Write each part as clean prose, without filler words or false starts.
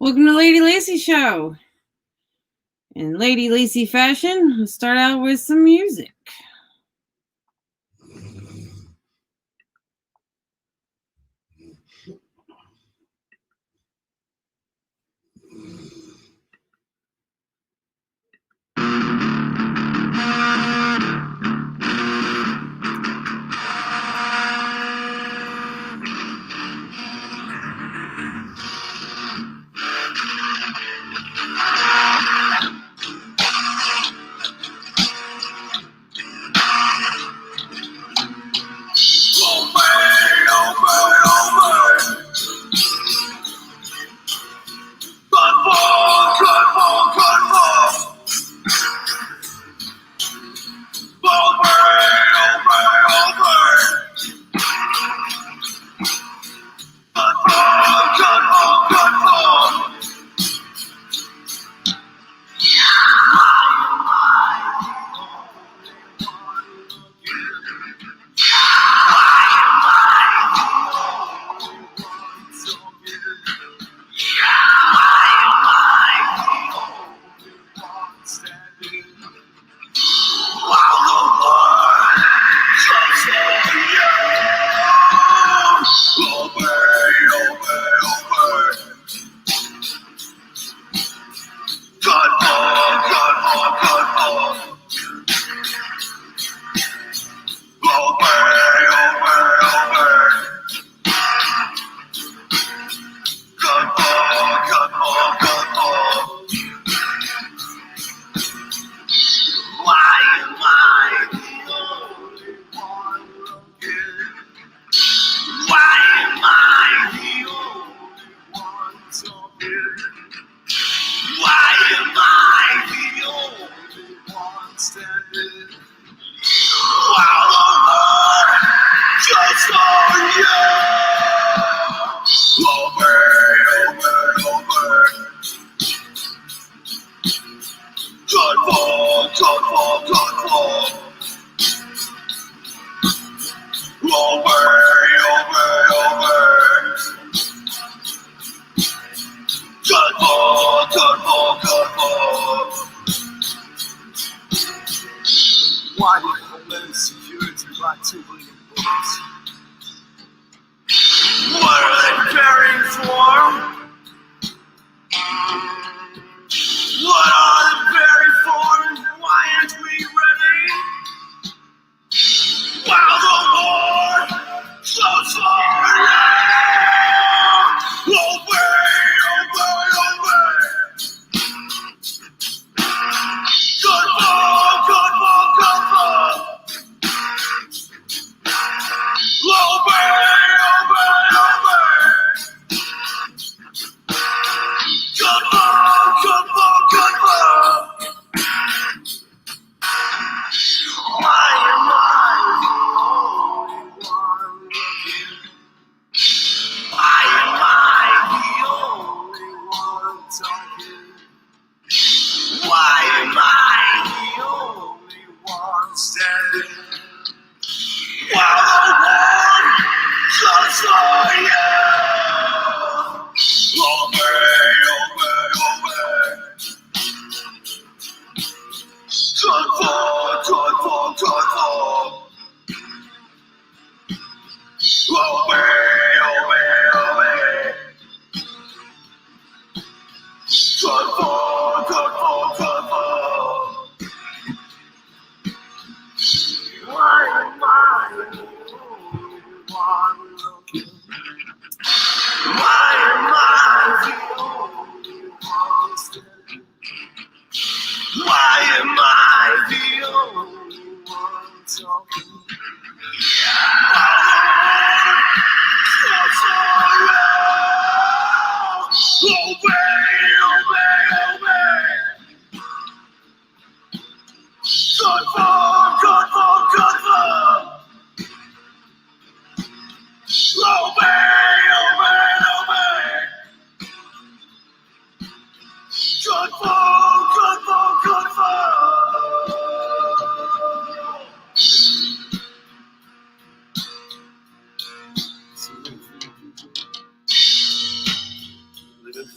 Welcome to Lady Lacy Show. In Lady Lacy fashion, let's start out with some music.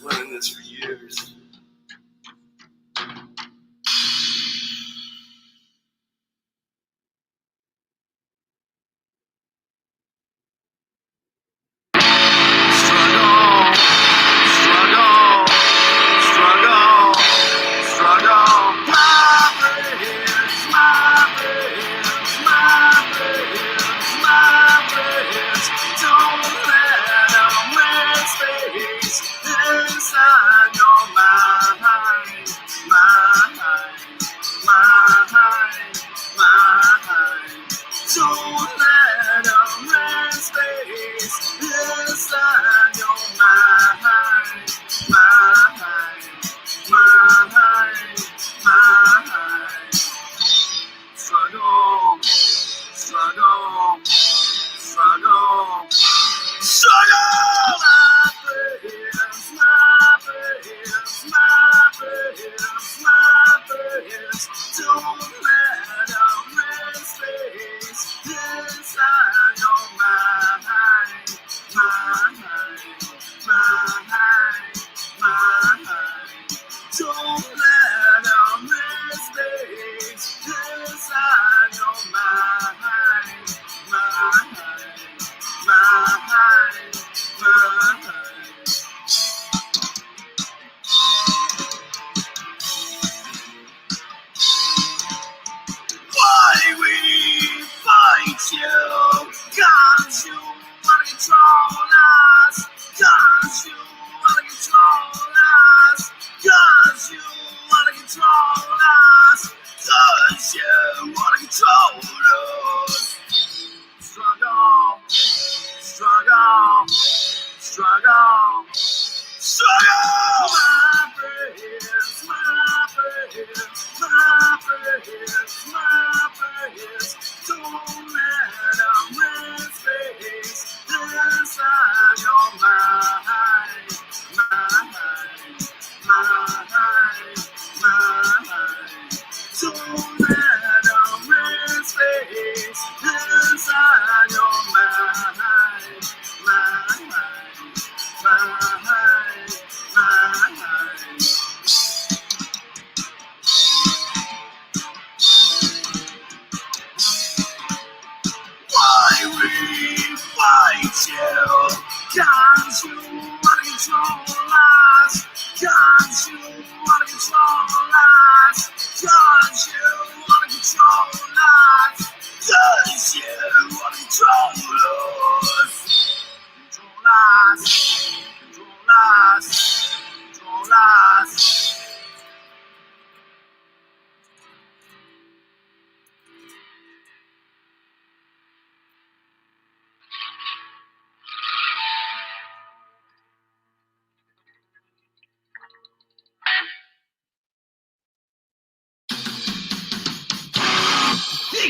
Living doing this for years.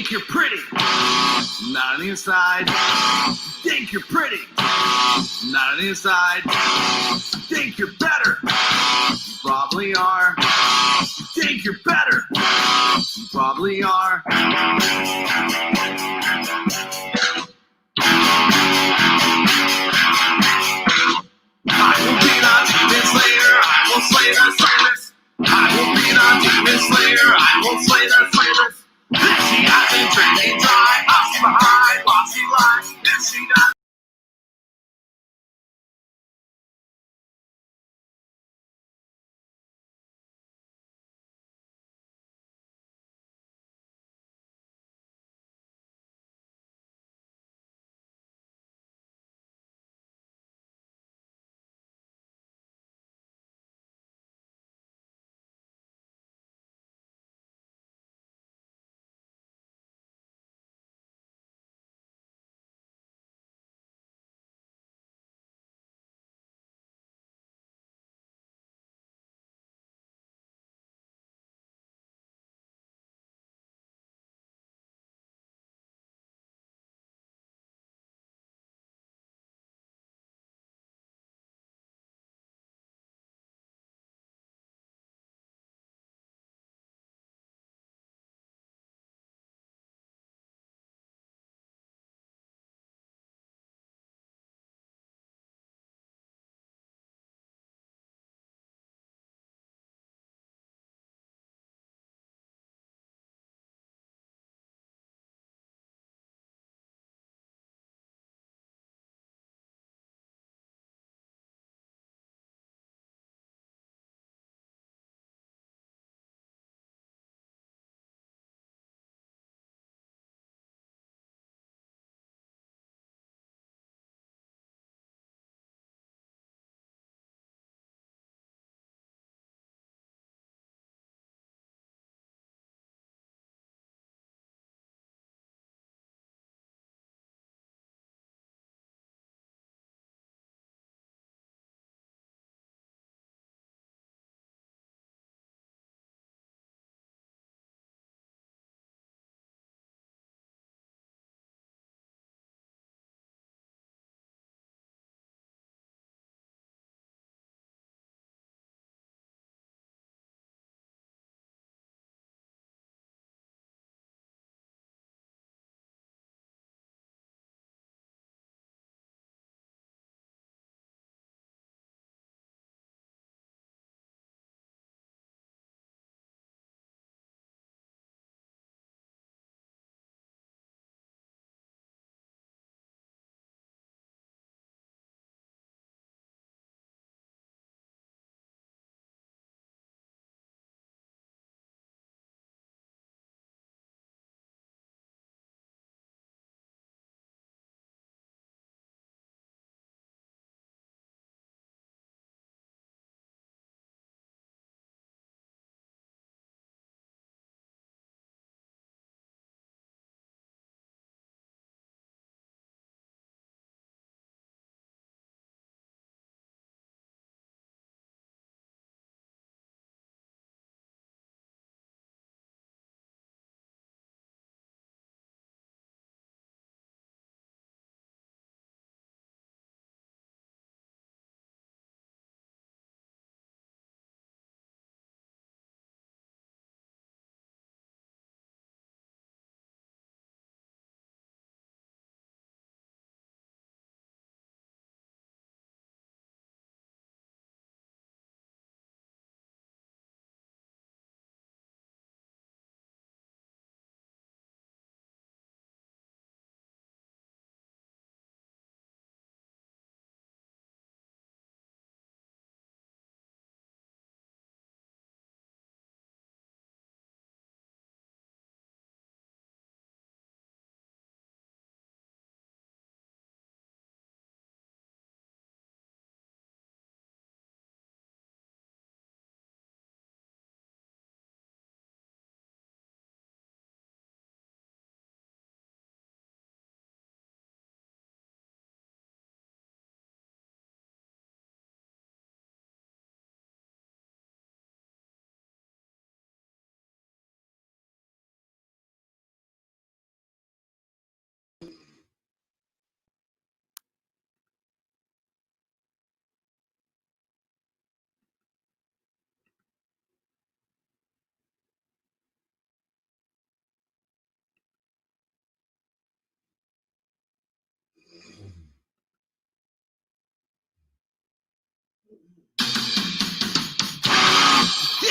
Think you're pretty, not on the inside. Think you're pretty, not on the inside. Think you're better, you probably are. Think you're better, you probably are. I will be the demon slayer, I will slay the slayers. I will be the demon slayer, I will slay the slayers. If she hasn't drinking dry, I'll see behind while she lies. If she does.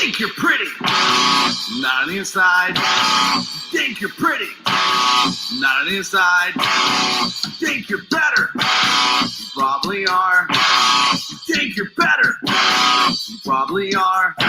think you're pretty, not on the inside. You think you're pretty, not on the inside. You think you're better, you probably are. You think you're better, you probably are. I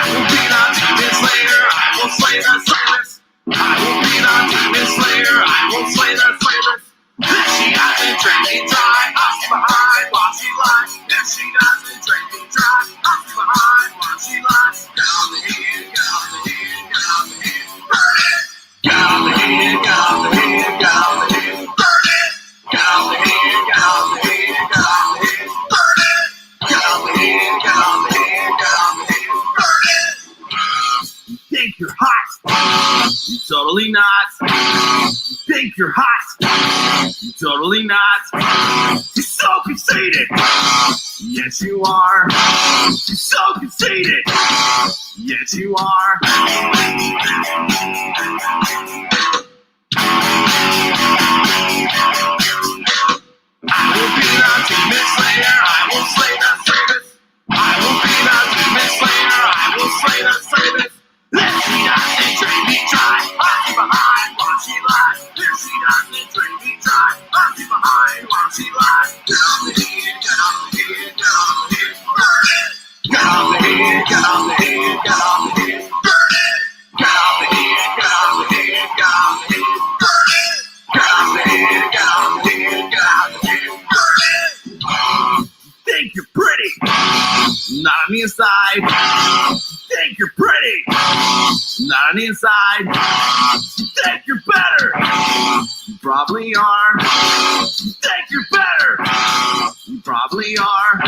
will beat on Demon Slayer, I will slay the slayers. I will beat on Demon Slayer, I will slay the slayers. If she doesn't drink me dry, I'll stay behind while she lies. If she doesn't drink me dry, I'll stay behind while she lies. Get on the heat, get on the heat, get on the heat, burn it. Get on the heat, get on the heat, get on the heat, burn it. Get on the heat, get on the heat, get on the heat, burn it. Get on the heat, get on the heat, get on the heat, burn it. You think you're hot, you totally not. You think you're hot, you totally not. You're so conceited, yes you are. You're so conceited, yes you are. I will beat on Demon Slayer, I will slay the slayers. I will beat on Demon Slayer, I will slay the slayers. If she doesn't drink me dry, I'll be behind while she lies. If she doesn't drink me dry, I'll be behind while she lies. Get on the heat, get on the heat, get on the heat, burn it. Get on the heat, get on the heat, get on the heat, burn it. Get on the heat, get on the heat, get on the heat, burn it. Get on the heat, get on the heat, get on the heat, burn it. You think you're pretty, not on the inside. You think you're pretty, not on the inside. You think you're better, you probably are. You think you're better, you probably are.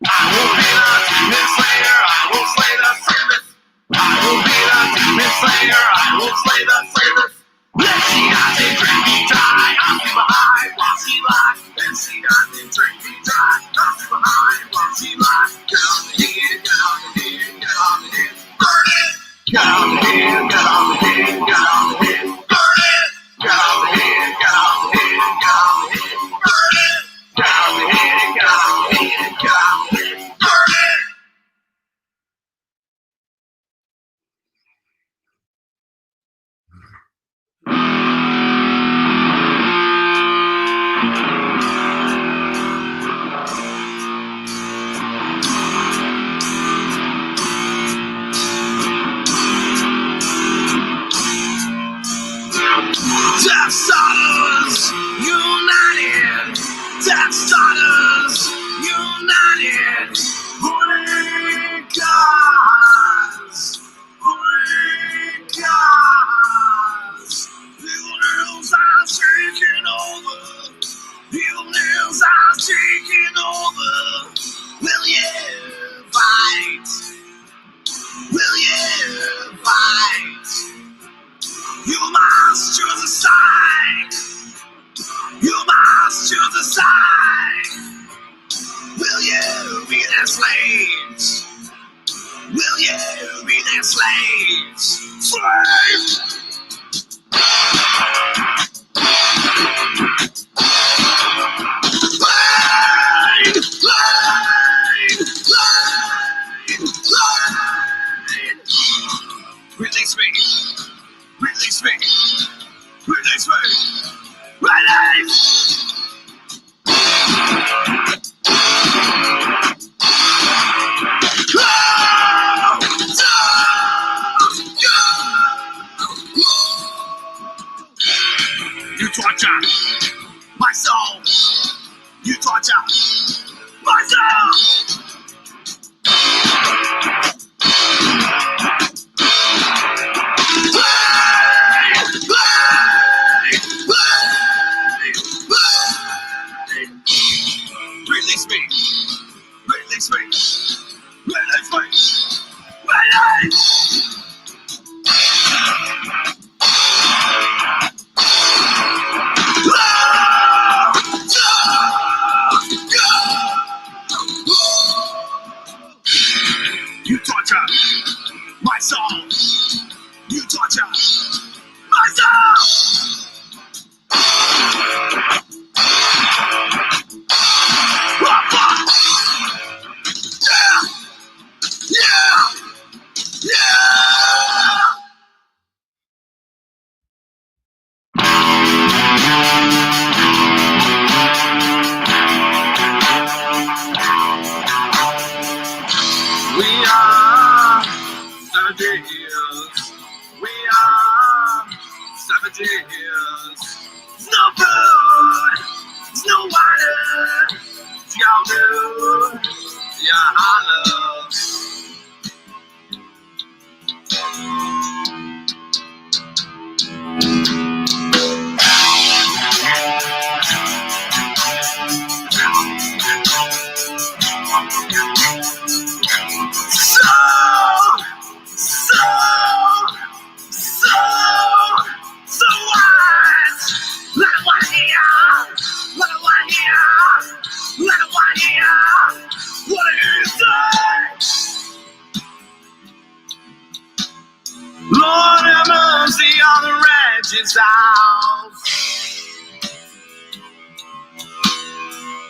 I will beat on Demon Slayer, I will slay the slayers. I will beat on Demon Slayer, I will slay the slayers. If she doesn't drink me dry, I'll be behind while she lies. If she doesn't drink me dry, I'll be behind while she lies. Get on the heat, get on the heat, get on the heat, burn it. Get on the heat, get on the heat, get on the heat, burn it. Get on the heat, get on the heat, get on the heat, burn it. Get on the heat, get on the heat, get on the heat, burn it. Death Starters United! Death Starters United! Holy gods! Holy gods! Buildings are taking over! Buildings are taking over! Will you fight? Will you fight? You must choose a side. You must choose a side. Will you be their slaves? Will you be their slaves? Slaves! Line! Line! Line! Line! Release me! Release me! Release me! Release! You torture my soul! You torture my soul! Release me! Release me! Release me! Release! You torture My song, you torture. My song. Yeah! Yeah! We are savages. We are savages. It's no food. It's no water. It's y'all do. Yeah, holler. So, so what? Let one here, let one here, let one here. What is it? Lord have mercy on the wretched house.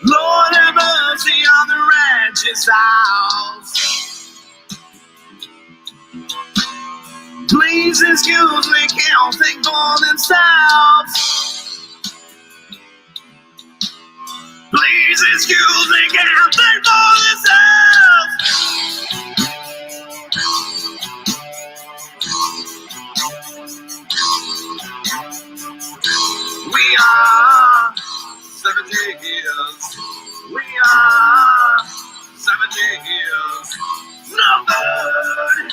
Lord have mercy on the wretched house. Please excuse me, can't think for themselves. Please excuse me, can't think for themselves. We are 17 years. We are 17 years. No food,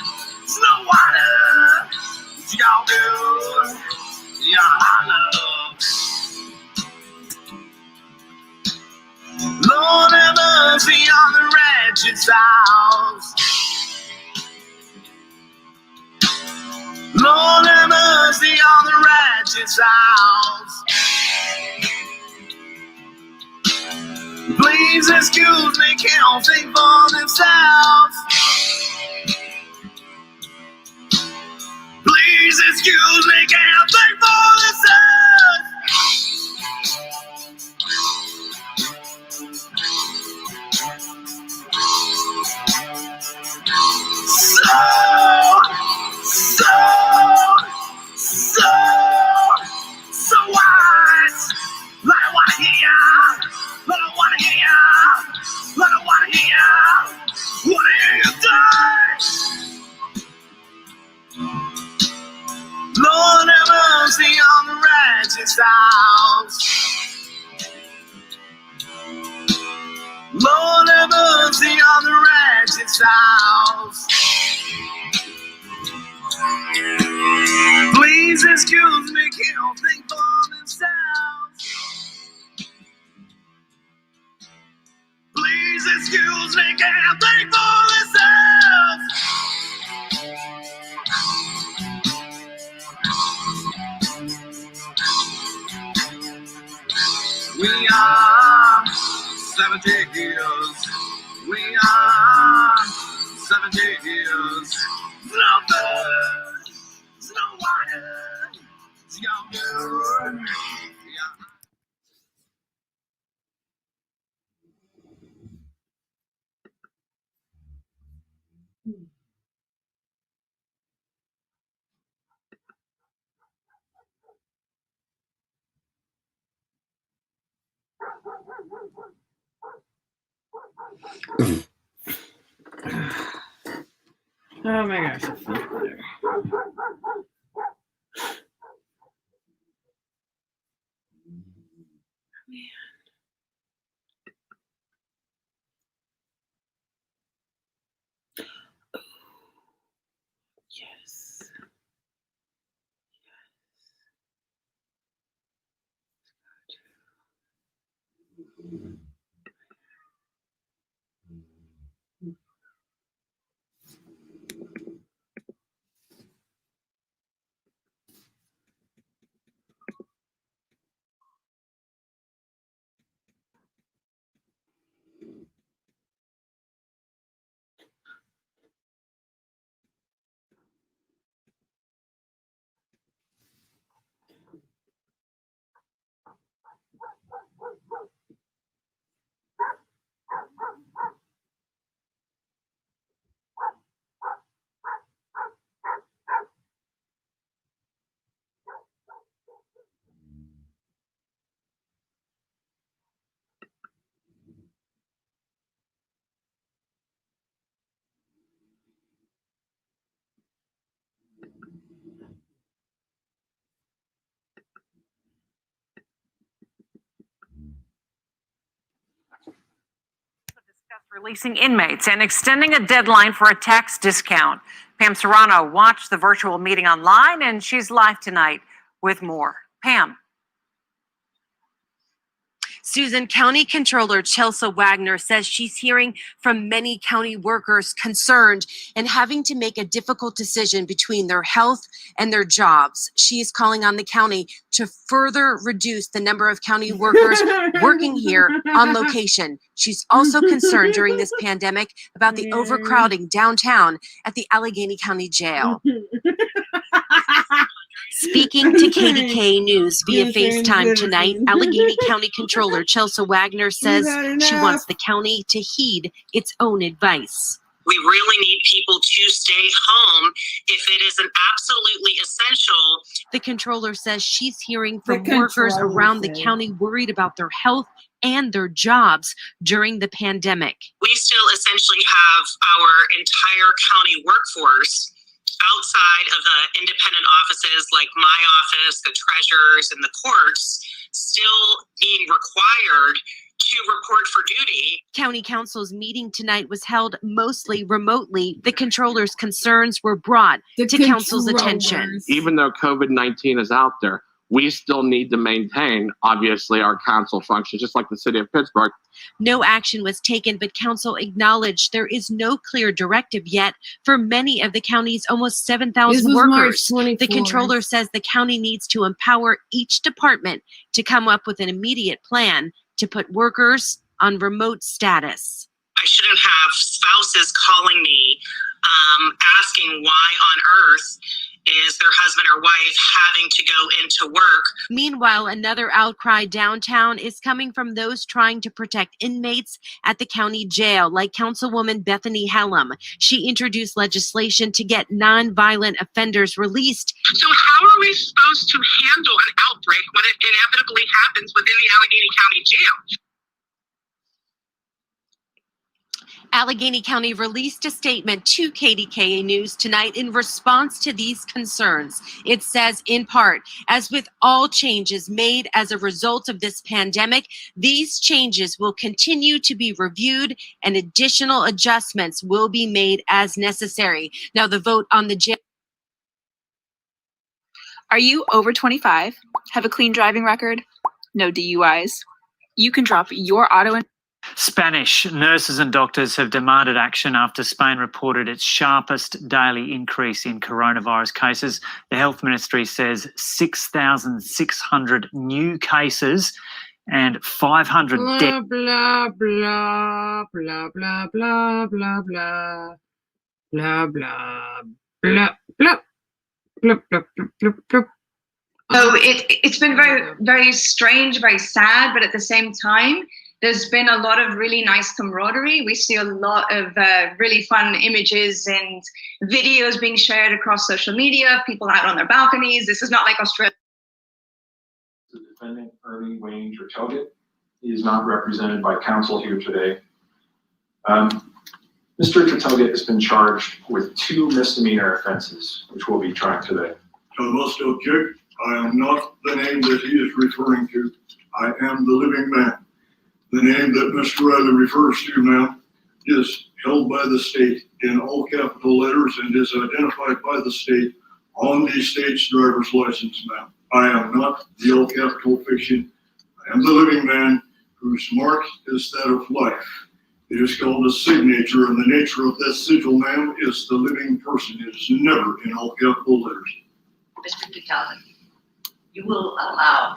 no water. Y'all do, y'all love. Lord have mercy on the wretched house. Lord have mercy on the wretched house. Please excuse me, can't think for themselves. Please excuse me, can't think for themselves. So what? Let I wanna hear, let I wanna hear, let I wanna hear. What do you think? Lord have mercy on the wretched house. Lord have mercy on the wretched house. Please excuse me, can't think for themselves. Please excuse me, can't think for themselves. We are 17 years. We are 17 years. No food, no water, it's your good. Yeah. Oh my gosh, it feels better. Yes. Releasing inmates and extending a deadline for a tax discount. Pam Serrano watched the virtual meeting online, and she's live tonight with more. Pam. Susan, County Controller Chelsea Wagner says she's hearing from many county workers concerned and having to make a difficult decision between their health and their jobs. She is calling on the county to further reduce the number of county workers working here on location. She's also concerned during this pandemic about the overcrowding downtown at the Allegheny County Jail. Speaking to KDKA News via FaceTime tonight, Allegheny County Controller Chelsea Wagner says she wants the county to heed its own advice. We really need people to stay home if it isn't absolutely essential. The controller says she's hearing from workers around the county worried about their health and their jobs during the pandemic. We still essentially have our entire county workforce outside of the independent offices like my office, the treasurers, and the courts still being required to report for duty. County Council's meeting tonight was held mostly remotely. The controller's concerns were brought to Council's attention. Even though COVID-19 is out there, we still need to maintain, obviously, our council functions, just like the city of Pittsburgh. No action was taken, but council acknowledged there is no clear directive yet for many of the county's almost 7,000 workers. The controller says the county needs to empower each department to come up with an immediate plan to put workers on remote status. I shouldn't have spouses calling me asking why on earth is their husband or wife having to go into work. Meanwhile, another outcry downtown is coming from those trying to protect inmates at the county jail, like Councilwoman Bethany Hallam. She introduced legislation to get nonviolent offenders released. So how are we supposed to handle an outbreak when it inevitably happens within the Allegheny County Jail? Allegheny County released a statement to KDKA News tonight in response to these concerns. It says, in part, as with all changes made as a result of this pandemic, these changes will continue to be reviewed and additional adjustments will be made as necessary. Now, the vote on the jail. Are you over 25? Have a clean driving record? No DUIs? You can drop your auto in. Spanish nurses and doctors have demanded action after Spain reported its sharpest daily increase in coronavirus cases. The health ministry says 6,600 new cases and 500 deaths. Blah, blah, blah, blah, blah, blah, blah, blah, blah, blah, blah, blah, blah, blah, blah, blah. So it's been very, very strange, very sad, but at the same time, there's been a lot of really nice camaraderie. We see a lot of really fun images and videos being shared across social media, people out on their balconies. This is not like Australia. The defendant, Ernie Wayne Tretoget, is not represented by counsel here today. Mr. Tretoget has been charged with 2 misdemeanor offenses, which we'll be trying today. I must object. I am not the name that he is referring to. I am the living man. The name that Mr. Riley refers to, ma'am, is held by the state in all capital letters and is identified by the state on the state's driver's license, ma'am. I am not the all capital fiction. I am the living man whose mark is that of life. It is called a signature, and the nature of that sigil, ma'am, is the living person. It is never in all capital letters. Mr. Dutalin, you will allow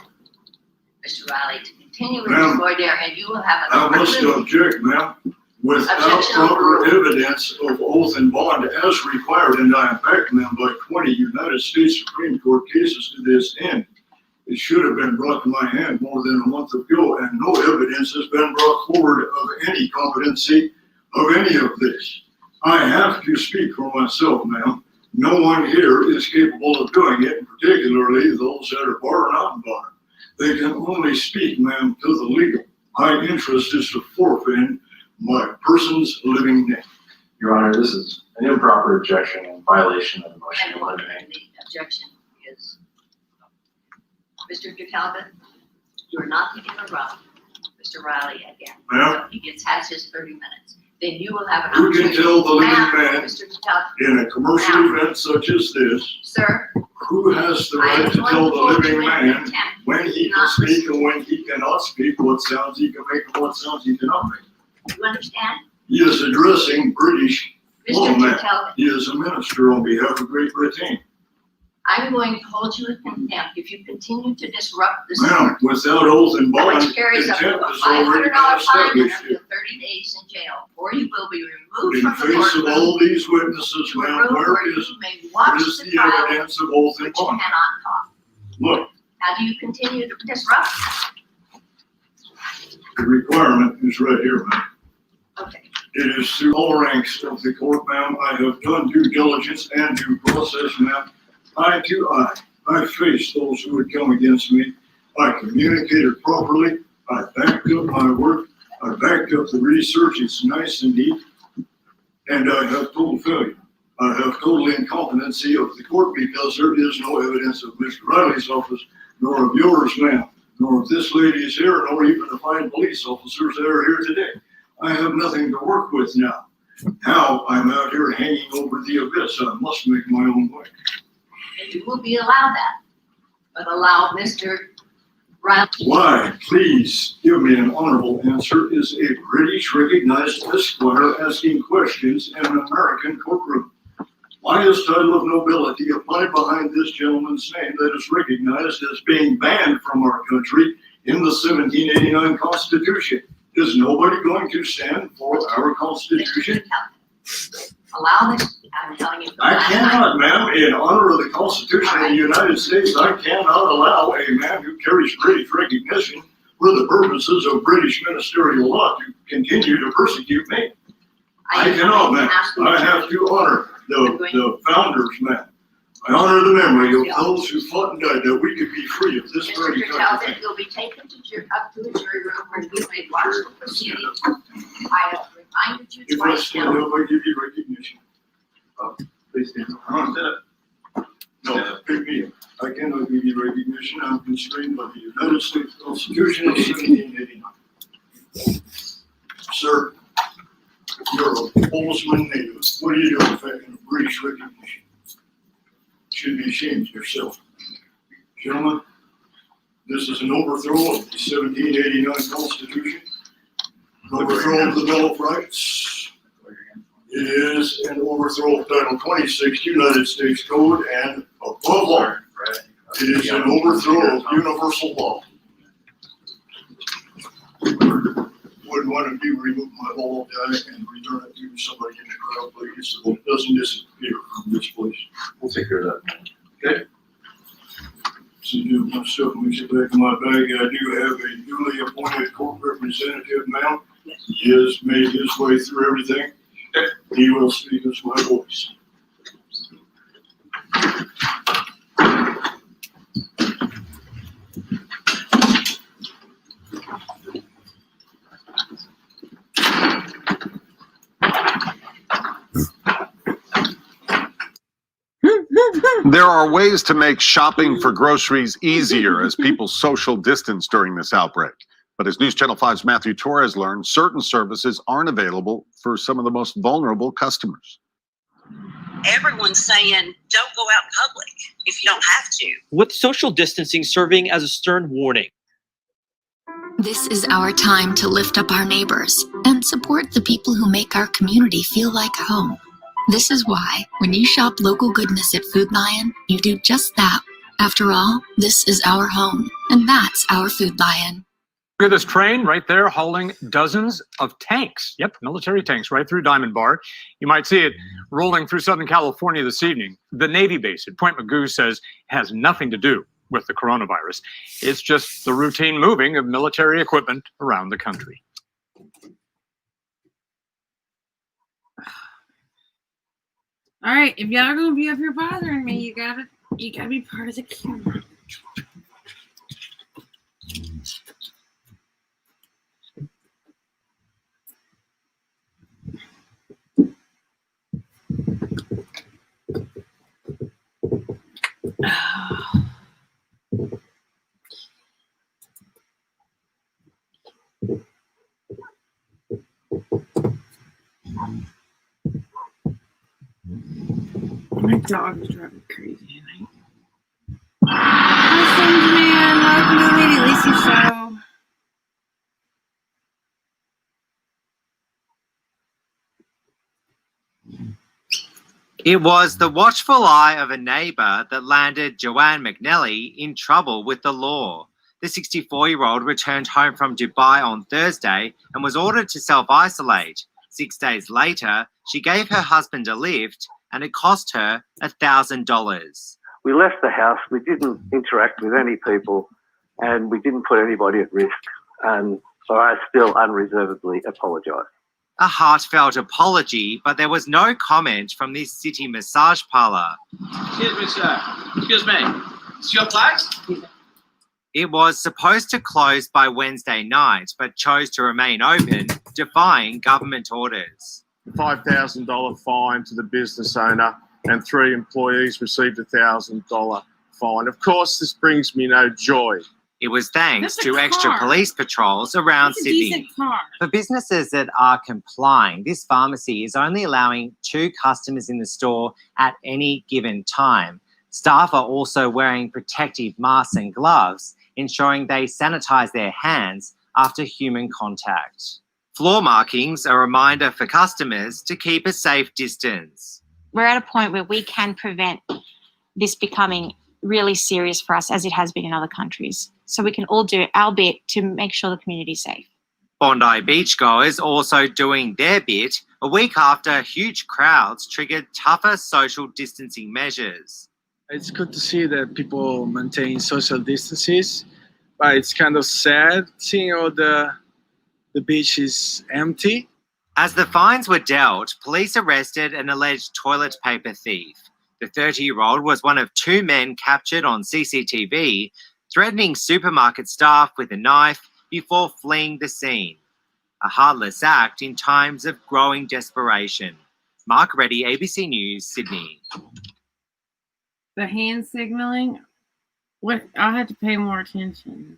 Mr. Riley to continue with his voir dire, and you will have an I must object, ma'am. Without proper evidence of oath and bond as required, and I am backed, ma'am, by 20 United States Supreme Court cases to this end. It should have been brought to my hand more than a month ago, and no evidence has been brought forward of any competency of any of this. I have to speak for myself, ma'am. No one here is capable of doing it, particularly those that are bar and out bar. They can only speak, ma'am, to the legal. My interest is to forfeit my person's living name. Your Honor, this is an improper objection in violation of the motion to eliminate. The objection is, Mr. Dutalin, you're not to interrupt Mr. Riley again. Ma'am? So he has his 30 minutes. then you will have an Who can opportunity. tell the living Now, man Mr. Patel, in a commercial event such as this, sir, who has the I right am to going tell to the hold you living in man contempt. when he can Not speak and when he cannot speak, what sounds he can make and what sounds he cannot make? You understand? He is addressing British Mr. lawmen. Patel, He is a minister on behalf of Great Britain. I'm going to hold you in contempt if you continue to disrupt this Ma'am, court, without oath and bond, which carries up to contempt a is already $500 been fine and established up to here. 30 days in jail, or you will be removed In from the face of courtroom all these witnesses, to a ma'am, room where where you is may watch the the trial, evidence of oath and but you bond? cannot talk. Look, How do you continue to disrupt? the requirement is right here, ma'am. Okay. It is through all ranks of the court, ma'am. I have done due diligence and due process, ma'am. Eye to eye, I faced those who would come against me. I communicated properly. I backed up my work. I backed up the research. It's nice and neat. And I have total failure. I have total incompetency of the court because there is no evidence of Mr. Riley's office, nor of yours, ma'am, nor of this lady's here, nor even the fine police officers that are here today. I have nothing to work with now. Now I'm out here hanging over the abyss. I must make my own way. And you will be allowed that, but allow Mr. Riley. Why, please give me an honorable answer, is a British recognized esquire asking questions in an American courtroom. Why is title of nobility applied behind this gentleman's name that is recognized as being banned from our country in the 1789 Constitution? Is nobody going to stand for our Constitution? Allow this, I'm telling you. I cannot, ma'am, in honor of the Constitution of the United States, I cannot allow a man who carries British recognition for the purposes of British ministerial law to continue to persecute me. I cannot, ma'am. I have to honor the founders, ma'am. I honor the memory of those who fought and died that we could be free of this Mr. very Patel, country. that you'll be taken up to the jury room where you may watch the proceedings. I have reminded you If I twice stand now. up, I give you recognition. Please stand up. No, pick me up. I cannot give you recognition. I'm constrained by the United States Constitution of 1789. Sir, you're a Policeman native. What are you doing affecting a British recognition? Should be ashamed of yourself. Gentlemen, this is an overthrow of the 1789 Constitution, an overthrow of the Bill of Rights. It is an overthrow of Title 26 United States Code, and above all, it is an overthrow of universal law. Wouldn't want to do remove my whole die and return it to somebody in the crowd, please, so it doesn't disappear from this place. We'll take care of that. Okay? So do my stuff, mix it back in my bag. I do have a duly appointed court representative now. He has made his way through everything. He will speak as my voice. There are ways to make shopping for groceries easier as people social distance during this outbreak. But as News Channel 5's Matthew Torres learned, certain services aren't available for some of the most vulnerable customers. Everyone's saying, don't go out in public if you don't have to. With social distancing serving as a stern warning. This is our time to lift up our neighbors and support the people who make our community feel like home. This is why, when you shop local goodness at Food Lion, you do just that. After all, this is our home, and that's our Food Lion. Look at this train right there hauling dozens of tanks. Yep, military tanks right through Diamond Bar. You might see it rolling through Southern California this evening. The Navy base at Point Mugu says has nothing to do with the coronavirus. It's just the routine moving of military equipment around the country. All right, if y'all are gonna be up here bothering me, you gotta be part of the queue. My dog is driving me crazy tonight. Hi, Cinnamon. Welcome to the Lady Lacey Show. It was the watchful eye of a neighbour that landed Joanne McNally in trouble with the law. The 64-year-old returned home from Dubai on Thursday and was ordered to self-isolate. 6 days later, she gave her husband a lift and it cost her $1,000. We left the house, we didn't interact with any people, and we didn't put anybody at risk. And so I still unreservedly apologise. A heartfelt apology, but there was no comment from this city massage parlour. Excuse me, sir. Excuse me. Is your place? It was supposed to close by Wednesday night, but chose to remain open, defying government orders. $5,000 fine to the business owner, and 3 employees received a $1,000 fine. Of course, this brings me no joy. It was thanks to extra police patrols around Sydney. For businesses that are complying, this pharmacy is only allowing 2 customers in the store at any given time. Staff are also wearing protective masks and gloves, ensuring they sanitize their hands after human contact. Floor markings are a reminder for customers to keep a safe distance. We're at a point where we can prevent this becoming really serious for us as it has been in other countries. So we can all do our bit to make sure the community's safe. Bondi beachgoers also doing their bit a week after huge crowds triggered tougher social distancing measures. It's good to see that people maintain social distances, but it's kind of sad seeing all the beach is empty. As the fines were dealt, police arrested an alleged toilet paper thief. The 30-year-old was one of 2 men captured on CCTV, threatening supermarket staff with a knife before fleeing the scene. A heartless act in times of growing desperation. Mark Reddy, ABC News, Sydney. The hand signaling? What? I'll have to pay more attention.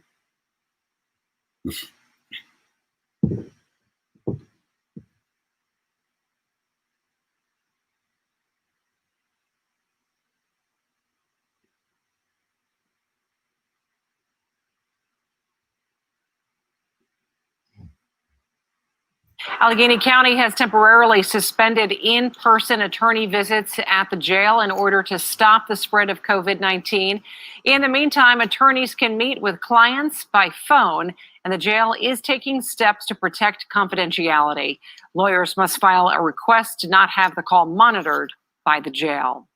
Allegheny County has temporarily suspended in-person attorney visits at the jail in order to stop the spread of COVID-19. In the meantime, attorneys can meet with clients by phone, and the jail is taking steps to protect confidentiality. Lawyers must file a request to not have the call monitored by the jail.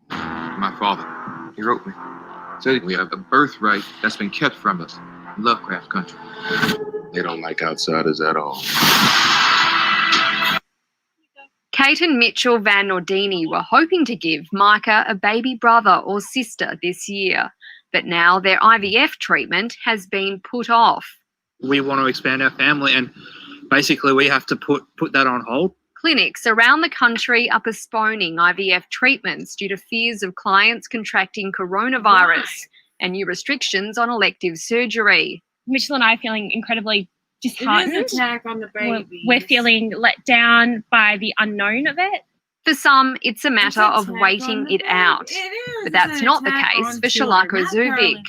My father, he wrote me. Said we have a birthright that's been kept from us in Lovecraft Country. They don't like outsiders at all. Kate and Mitchell Van Nordini were hoping to give Micah a baby brother or sister this year, but now their IVF treatment has been put off. We want to expand our family, and basically we have to put that on hold. Clinics around the country are postponing IVF treatments due to fears of clients contracting coronavirus and new restrictions on elective surgery. Mitchell and I are feeling incredibly disheartened. It is an attack on the baby. We're feeling let down by the unknown of it. For some, it's a matter of waiting it out. But that's not the case for Shalako Zubik.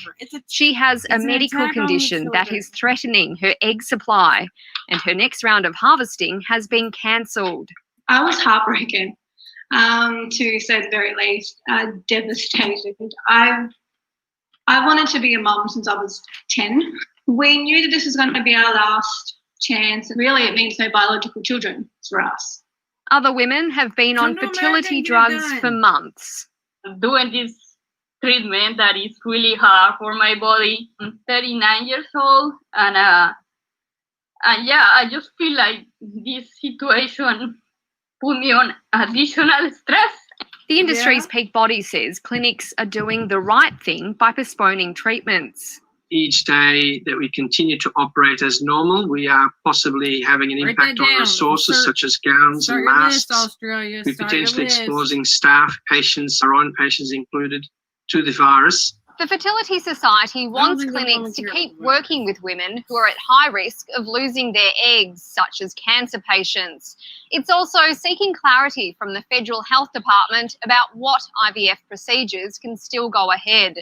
She has a medical condition that is threatening her egg supply, and her next round of harvesting has been cancelled. I was heartbroken, to say the very least, devastated. I wanted to be a mum since I was 10. We knew that this was going to be our last chance. Really, it means no biological children for us. Other women have been on fertility drugs for months. Doing this treatment that is really hard for my body. I'm 39 years old, and yeah, I just feel like this situation put me on additional stress. The industry's peak body says clinics are doing the right thing by postponing treatments. Each day that we continue to operate as normal, we are possibly having an impact on resources such as gowns and masks. We're potentially exposing staff, patients, our own patients included, to the virus. The Fertility Society wants think they'll clinics to volunteer keep for that. working with women who are at high risk of losing their eggs, such as cancer patients. It's also seeking clarity from the Federal Health Department about what IVF procedures can still go ahead.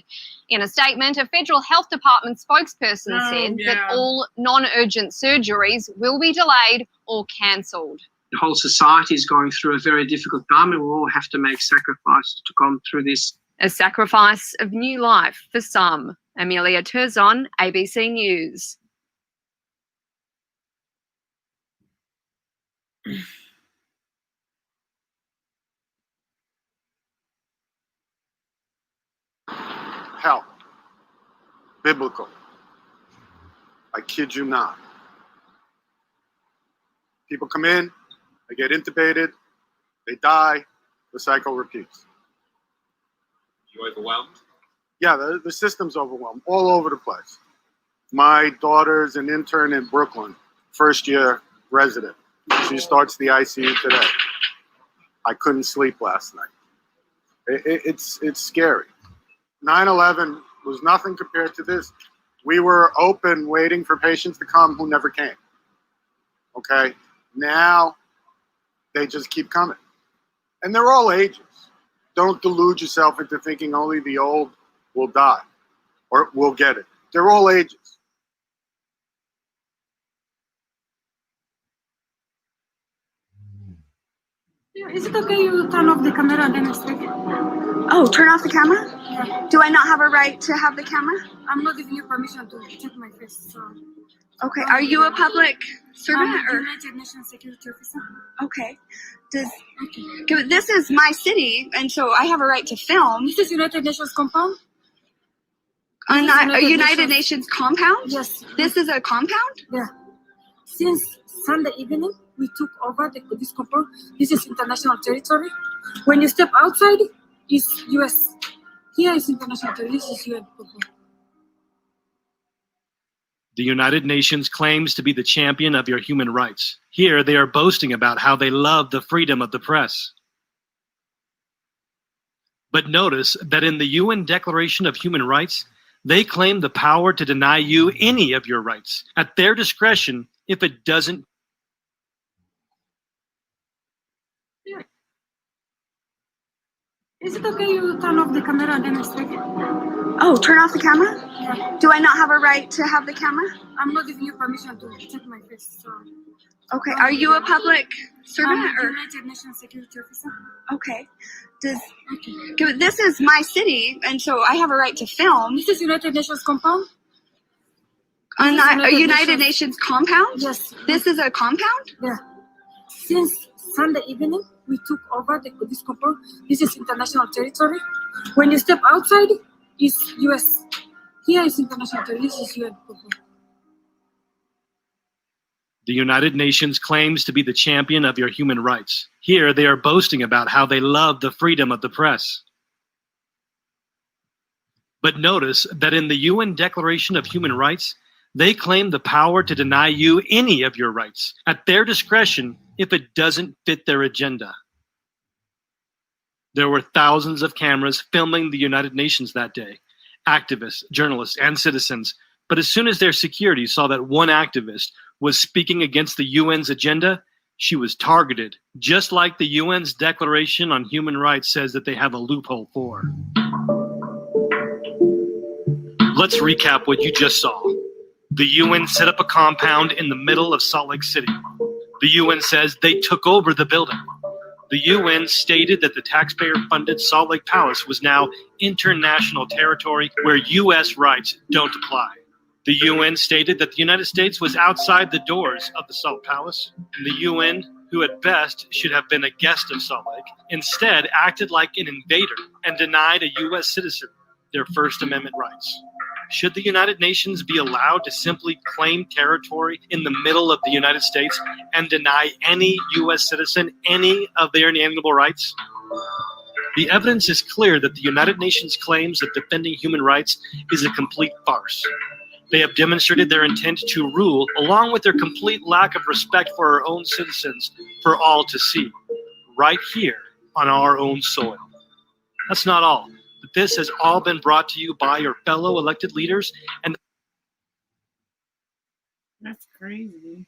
In a statement, a Federal Health Department spokesperson said that all non-urgent surgeries will be delayed or cancelled. The whole society is going through a very difficult time, and we all have to make sacrifices to come through this. A sacrifice of new life for some. Amelia Terzon, ABC News. Hell. Biblical. I kid you not. People come in, they get intubated, they die, the cycle repeats. You overwhelmed? Yeah, the system's overwhelmed all over the place. My daughter's an intern in Brooklyn, first year resident. She starts the ICU today. I couldn't sleep last night. It's scary. 9/11 was nothing compared to this. We were open waiting for patients to come who never came. Okay? Now they just keep coming. And they're all ages. Don't delude yourself into thinking only the old will die or will get it. They're all ages. Is it okay you turn off the camera and then I speak? Oh, turn off the camera? Yeah. Do I not have a right to have the camera? I'm not giving you permission to check my face. So. Okay. Are you a public servant or? United Nations Security Officer. Okay. This is my city, and so I have a right to film. This is United Nations compound. A United Nations compound? Yes. This is a compound? Yeah. Since Sunday evening, we took over this compound. This is international territory. When you step outside, it's U.S. Here is international territory. This is UN compound. The United Nations claims to be the champion of your human rights. Here, they are boasting about how they love the freedom of the press. But notice that in the UN Declaration of Human Rights, they claim the power to deny you any of your rights at their discretion if it doesn't. Is it okay you turn off the camera and then I speak? Oh, turn off the camera? Yeah. Do I not have a right to have the camera? I'm not giving you permission to check my face. So. Okay. Are you a public servant or? United Nations Security Officer. Okay. This is my city, and so I have a right to film. This is United Nations compound. A United Nations compound? Yes. This is a compound? Yeah. Since Sunday evening, we took over this compound. This is international territory. When you step outside, it's U.S. Here is international territory. This is UN compound. The United Nations claims to be the champion of your human rights. Here, they are boasting about how they love the freedom of the press. But notice that in the UN Declaration of Human Rights, they claim the power to deny you any of your rights at their discretion if it doesn't fit their agenda. There were thousands of cameras filming the United Nations that day, activists, journalists, and citizens. But as soon as their security saw that one activist was speaking against the UN's agenda, she was targeted, just like the UN's Declaration on Human Rights says that they have a loophole for. Let's recap what you just saw. The UN set up a compound in the middle of Salt Lake City. The UN says they took over the building. The UN stated that the taxpayer-funded Salt Lake Palace was now international territory where U.S. rights don't apply. The UN stated that the United States was outside the doors of the Salt Palace. And the UN, who at best should have been a guest of Salt Lake, instead acted like an invader and denied a U.S. citizen their First Amendment rights. Should the United Nations be allowed to simply claim territory in the middle of the United States and deny any U.S. citizen any of their inalienable rights? The evidence is clear that the United Nations claims that defending human rights is a complete farce. They have demonstrated their intent to rule, along with their complete lack of respect for our own citizens, for all to see, right here on our own soil. That's not all. The But this has all been brought to you by your fellow elected leaders and That's crazy.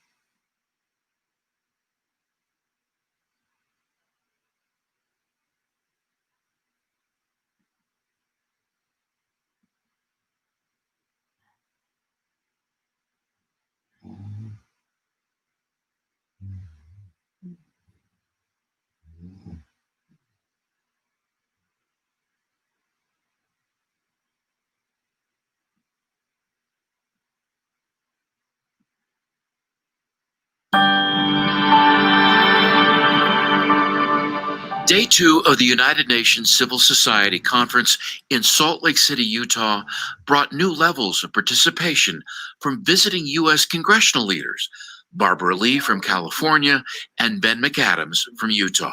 Day 2 of the United Nations Civil Society Conference in Salt Lake City, Utah, brought new levels of participation from visiting U.S. congressional leaders, Barbara Lee from California and Ben McAdams from Utah,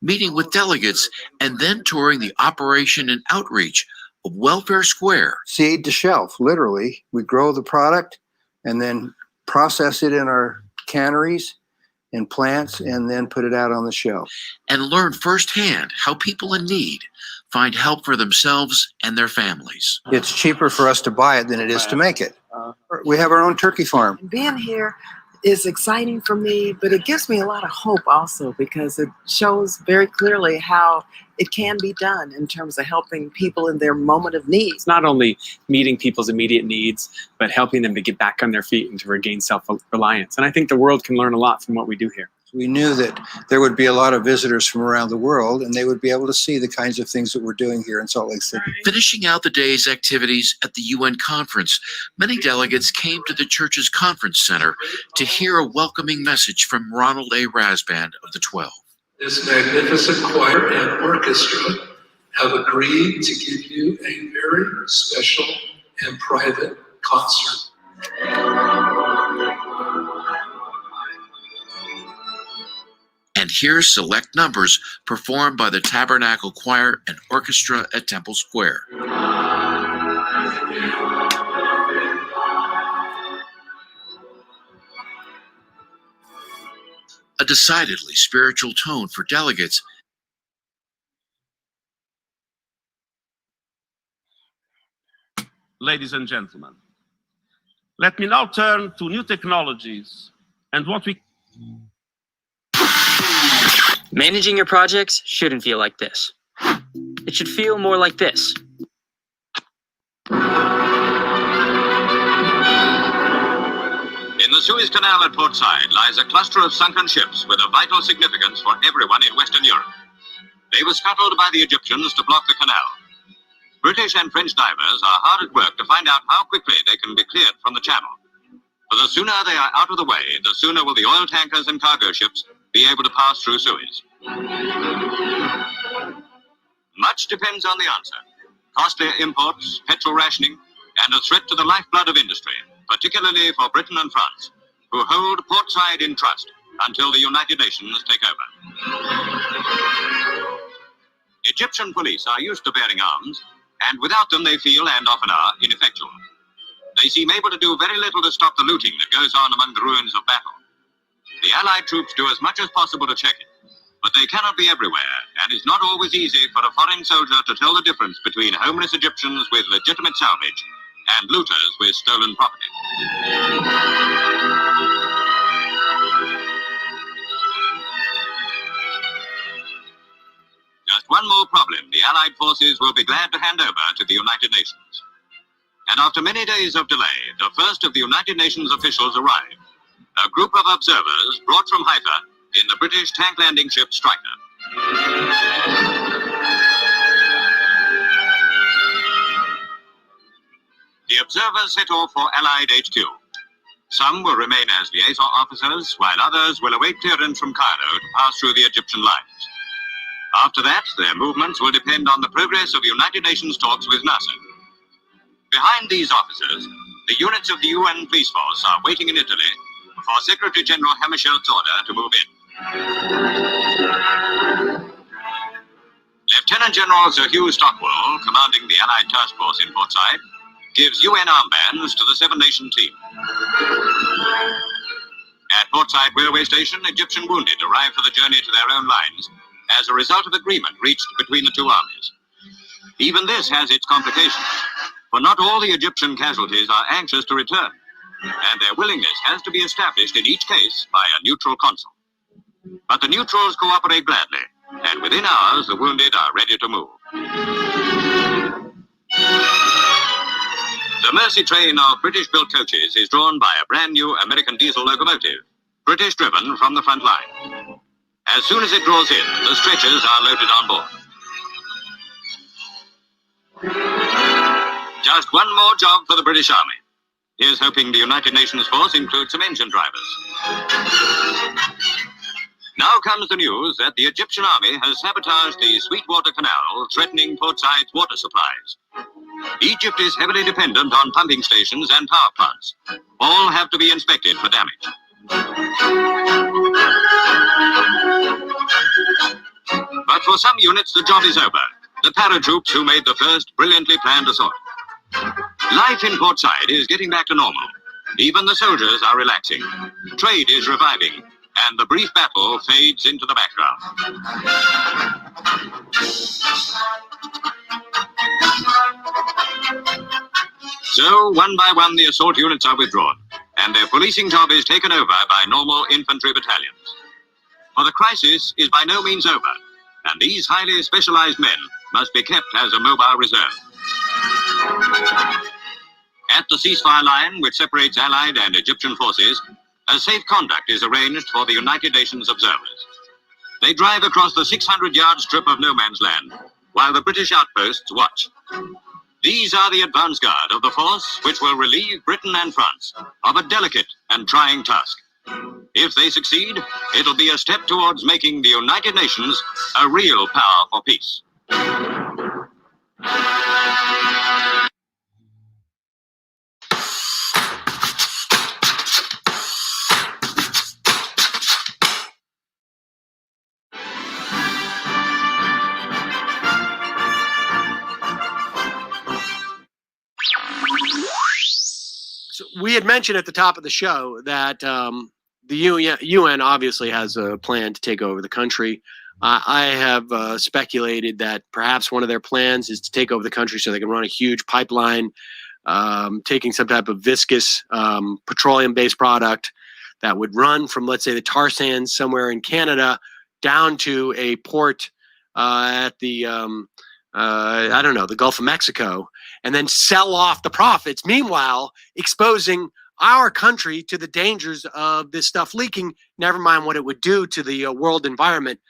meeting with delegates and then touring the operation and outreach of Welfare Square. Seed to shelf, literally. We grow the product and then process it in our canneries and plants and then put it out on the shelf. And learn firsthand how people in need find help for themselves and their families. It's cheaper for us to buy it than it is to make it. We have our own turkey farm. Being here is exciting for me, but it gives me a lot of hope also because it shows very clearly how it can be done in terms of helping people in their moment of need. It's not only meeting people's immediate needs, but helping them to get back on their feet and to regain self-reliance. And I think the world can learn a lot from what we do here. We knew that there would be a lot of visitors from around the world, and they would be able to see the kinds of things that we're doing here in Salt Lake City. Finishing out the day's activities at the UN conference, many delegates came to the church's conference center to hear a welcoming message from Ronald A. Rasband of the 12. This magnificent choir and orchestra have agreed to give you a very special and private concert. And here's select numbers performed by the Tabernacle Choir and Orchestra at Temple Square. A decidedly spiritual tone for delegates. Ladies and gentlemen, let me now turn to new technologies and what we... Managing your projects shouldn't feel like this. It should feel more like this. In the Suez Canal at Port Said lies a cluster of sunken ships with a vital significance for everyone in Western Europe. They were scuttled by the Egyptians to block the canal. British and French divers are hard at work to find out how quickly they can be cleared from the channel. For the sooner they are out of the way, the sooner will the oil tankers and cargo ships be able to pass through Suez. Much depends on the answer. Costly imports, petrol rationing, and a threat to the lifeblood of industry, particularly for Britain and France, who hold Port Said in trust until the United Nations take over. Egyptian police are used to bearing arms, and without them they feel, and often are, ineffectual. They seem able to do very little to stop the looting that goes on among the ruins of battle. The Allied troops do as much as possible to check it, but they cannot be everywhere, and it's not always easy for a foreign soldier to tell the difference between homeless Egyptians with legitimate salvage and looters with stolen property. Just one more problem the Allied forces will be glad to hand over to the United Nations. And after many days of delay, the first of the United Nations officials arrived. A group of observers brought from Haifa in the British tank landing ship Striker. The observers set off for Allied HQ. Some will remain as liaison officers, while others will await clearance from Cairo to pass through the Egyptian lines. After that, their movements will depend on the progress of United Nations talks with Nasser. Behind these officers, the units of the UN police force are waiting in Italy for Secretary General Hammarskjöld's order to move in. Lieutenant General Sir Hugh Stockwell, commanding the Allied task force in Port Said, gives UN armbands to the seven-nation team. At Port Said railway station, Egyptian wounded arrive for the journey to their own lines as a result of agreement reached between the two armies. Even this has its complications, for not all the Egyptian casualties are anxious to return, and their willingness has to be established in each case by a neutral consul. But the neutrals cooperate gladly, and within hours the wounded are ready to move. The Mersey train of British-built coaches is drawn by a brand new American diesel locomotive, British-driven from the front line. As soon as it draws in, the stretchers are loaded on board. Just one more job for the British Army. Here's hoping the United Nations force includes some engine drivers. Now comes the news that the Egyptian army has sabotaged the Sweetwater Canal, threatening Port Said's water supplies. Egypt is heavily dependent on pumping stations and power plants. All have to be inspected for damage. But for some units, the job is over. The paratroops who made the first brilliantly planned assault. Life in Port Said is getting back to normal. Even the soldiers are relaxing. Trade is reviving, and the brief battle fades into the background. So, one by one, the assault units are withdrawn, and their policing job is taken over by normal infantry battalions. For the crisis is by no means over, and these highly specialized men must be kept as a mobile reserve. At the ceasefire line, which separates Allied and Egyptian forces, a safe conduct is arranged for the United Nations observers. They drive across the 600-yard strip of no man's land, while the British outposts watch. These are the advance guard of the force which will relieve Britain and France of a delicate and trying task. If they succeed, it'll be a step towards making the United Nations a real power for peace. We had mentioned at the top of the show that the UN obviously has a plan to take over the country. I have speculated that perhaps one of their plans is to take over the country so they can run a huge pipeline, taking some type of viscous petroleum-based product that would run from, let's say, the tar sands somewhere in Canada down to a port at the, I don't know, the Gulf of Mexico, and then sell off the profits, meanwhile exposing our country to the dangers of this stuff leaking, never mind what it would do to the world environment.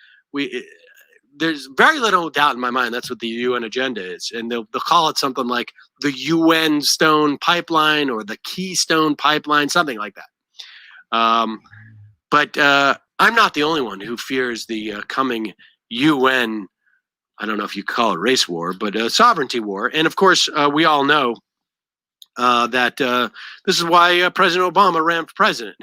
There's very little doubt in my mind that's what the UN agenda is, and they'll call it something like the UN Stone Pipeline or the Keystone Pipeline, something like that. But I'm not the only one who fears the coming UN, I don't know if you call it race war, but a sovereignty war. And of course, we all know that this is why President Obama ran for president.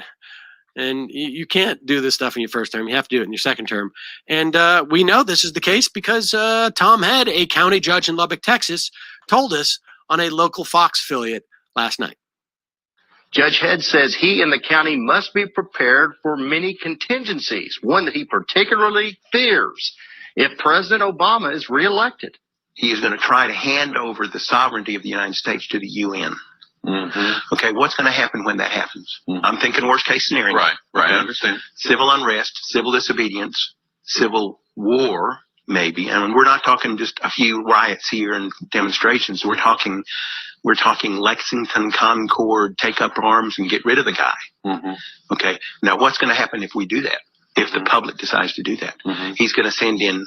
And you can't do this stuff in your first term. You have to do it in your second term. And we know this is the case because Tom Head, a county judge in Lubbock, Texas, told us on a local Fox affiliate last night. Judge Head says he and the county must be prepared for many contingencies, one that he particularly fears if President Obama is reelected. He is going to try to hand over the sovereignty of the United States to the UN. Mm-hmm. Okay, what's going to happen when that happens? Mm-hmm. I'm thinking worst case scenario. Right, I understand. Civil unrest, civil disobedience, civil war, maybe. And we're not talking just a few riots here and demonstrations. We're talking Lexington, Concord, take up arms and get rid of the guy. Mm-hmm. Okay, now what's going to happen if we do that? If the public decides to do that? Mm-hmm. He's going to send in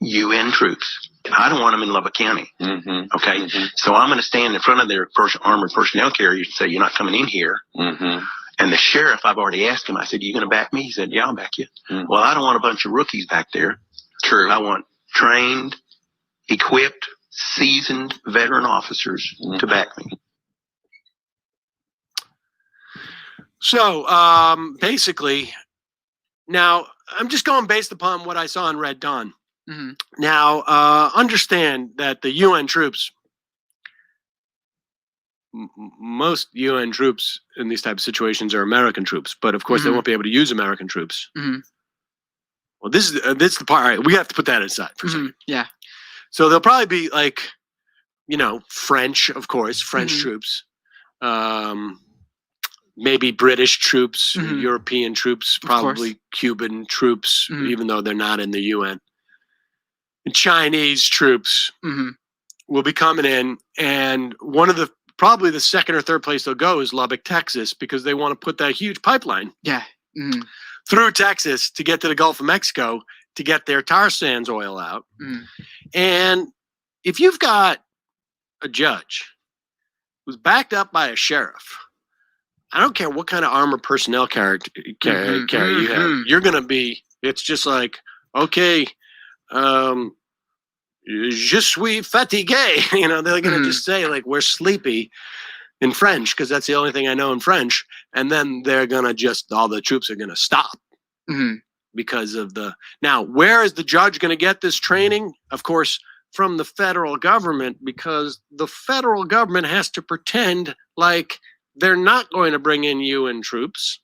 UN troops. I don't want them in Lubbock County. Mm-hmm. Okay, mm-hmm. So I'm going to stand in front of their first armored personnel carriers and say, "You're not coming in here." Mm-hmm. And the sheriff, I've already asked him. I said, "You going to back me?" He said, "Yeah, I'll back you." Mm-hmm. Well, I don't want a bunch of rookies back there. True. I want trained, equipped, seasoned veteran officers to back me. So basically, now I'm just going based upon what I saw in Red Dawn. Mm-hmm. Now, understand that the UN troops, most UN troops in these type of situations are American troops, but of course they won't be able to use American troops. Mm-hmm. Well, this is the part. All right, we have to put that aside for a second. Yeah. So they'll probably be like, French, of course, French Mhm. troops, maybe British troops, Mhm. European troops, Of course. probably Cuban troops, Mhm. even though they're not in the UN. And Chinese troops Mhm. will be coming in, and probably the second or third place they'll go is Lubbock, Texas, because they want to put that huge pipeline Yeah. Mhm. through Texas to get to the Gulf of Mexico to get their tar sands oil out. Mhm. And if you've got a judge who's backed up by a sheriff, I don't care what kind of armored personnel carrier you have. Mhm. You're going to be, it's just like, okay, je suis fatigué. They're going to just say, like, we're sleepy in French, because that's the only thing I know in French. And then they're going to all the troops are going to stop Mhm. because of now, where is the judge going to get this training? Of course, from the federal government, because the federal government has to pretend like they're not going to bring in UN troops.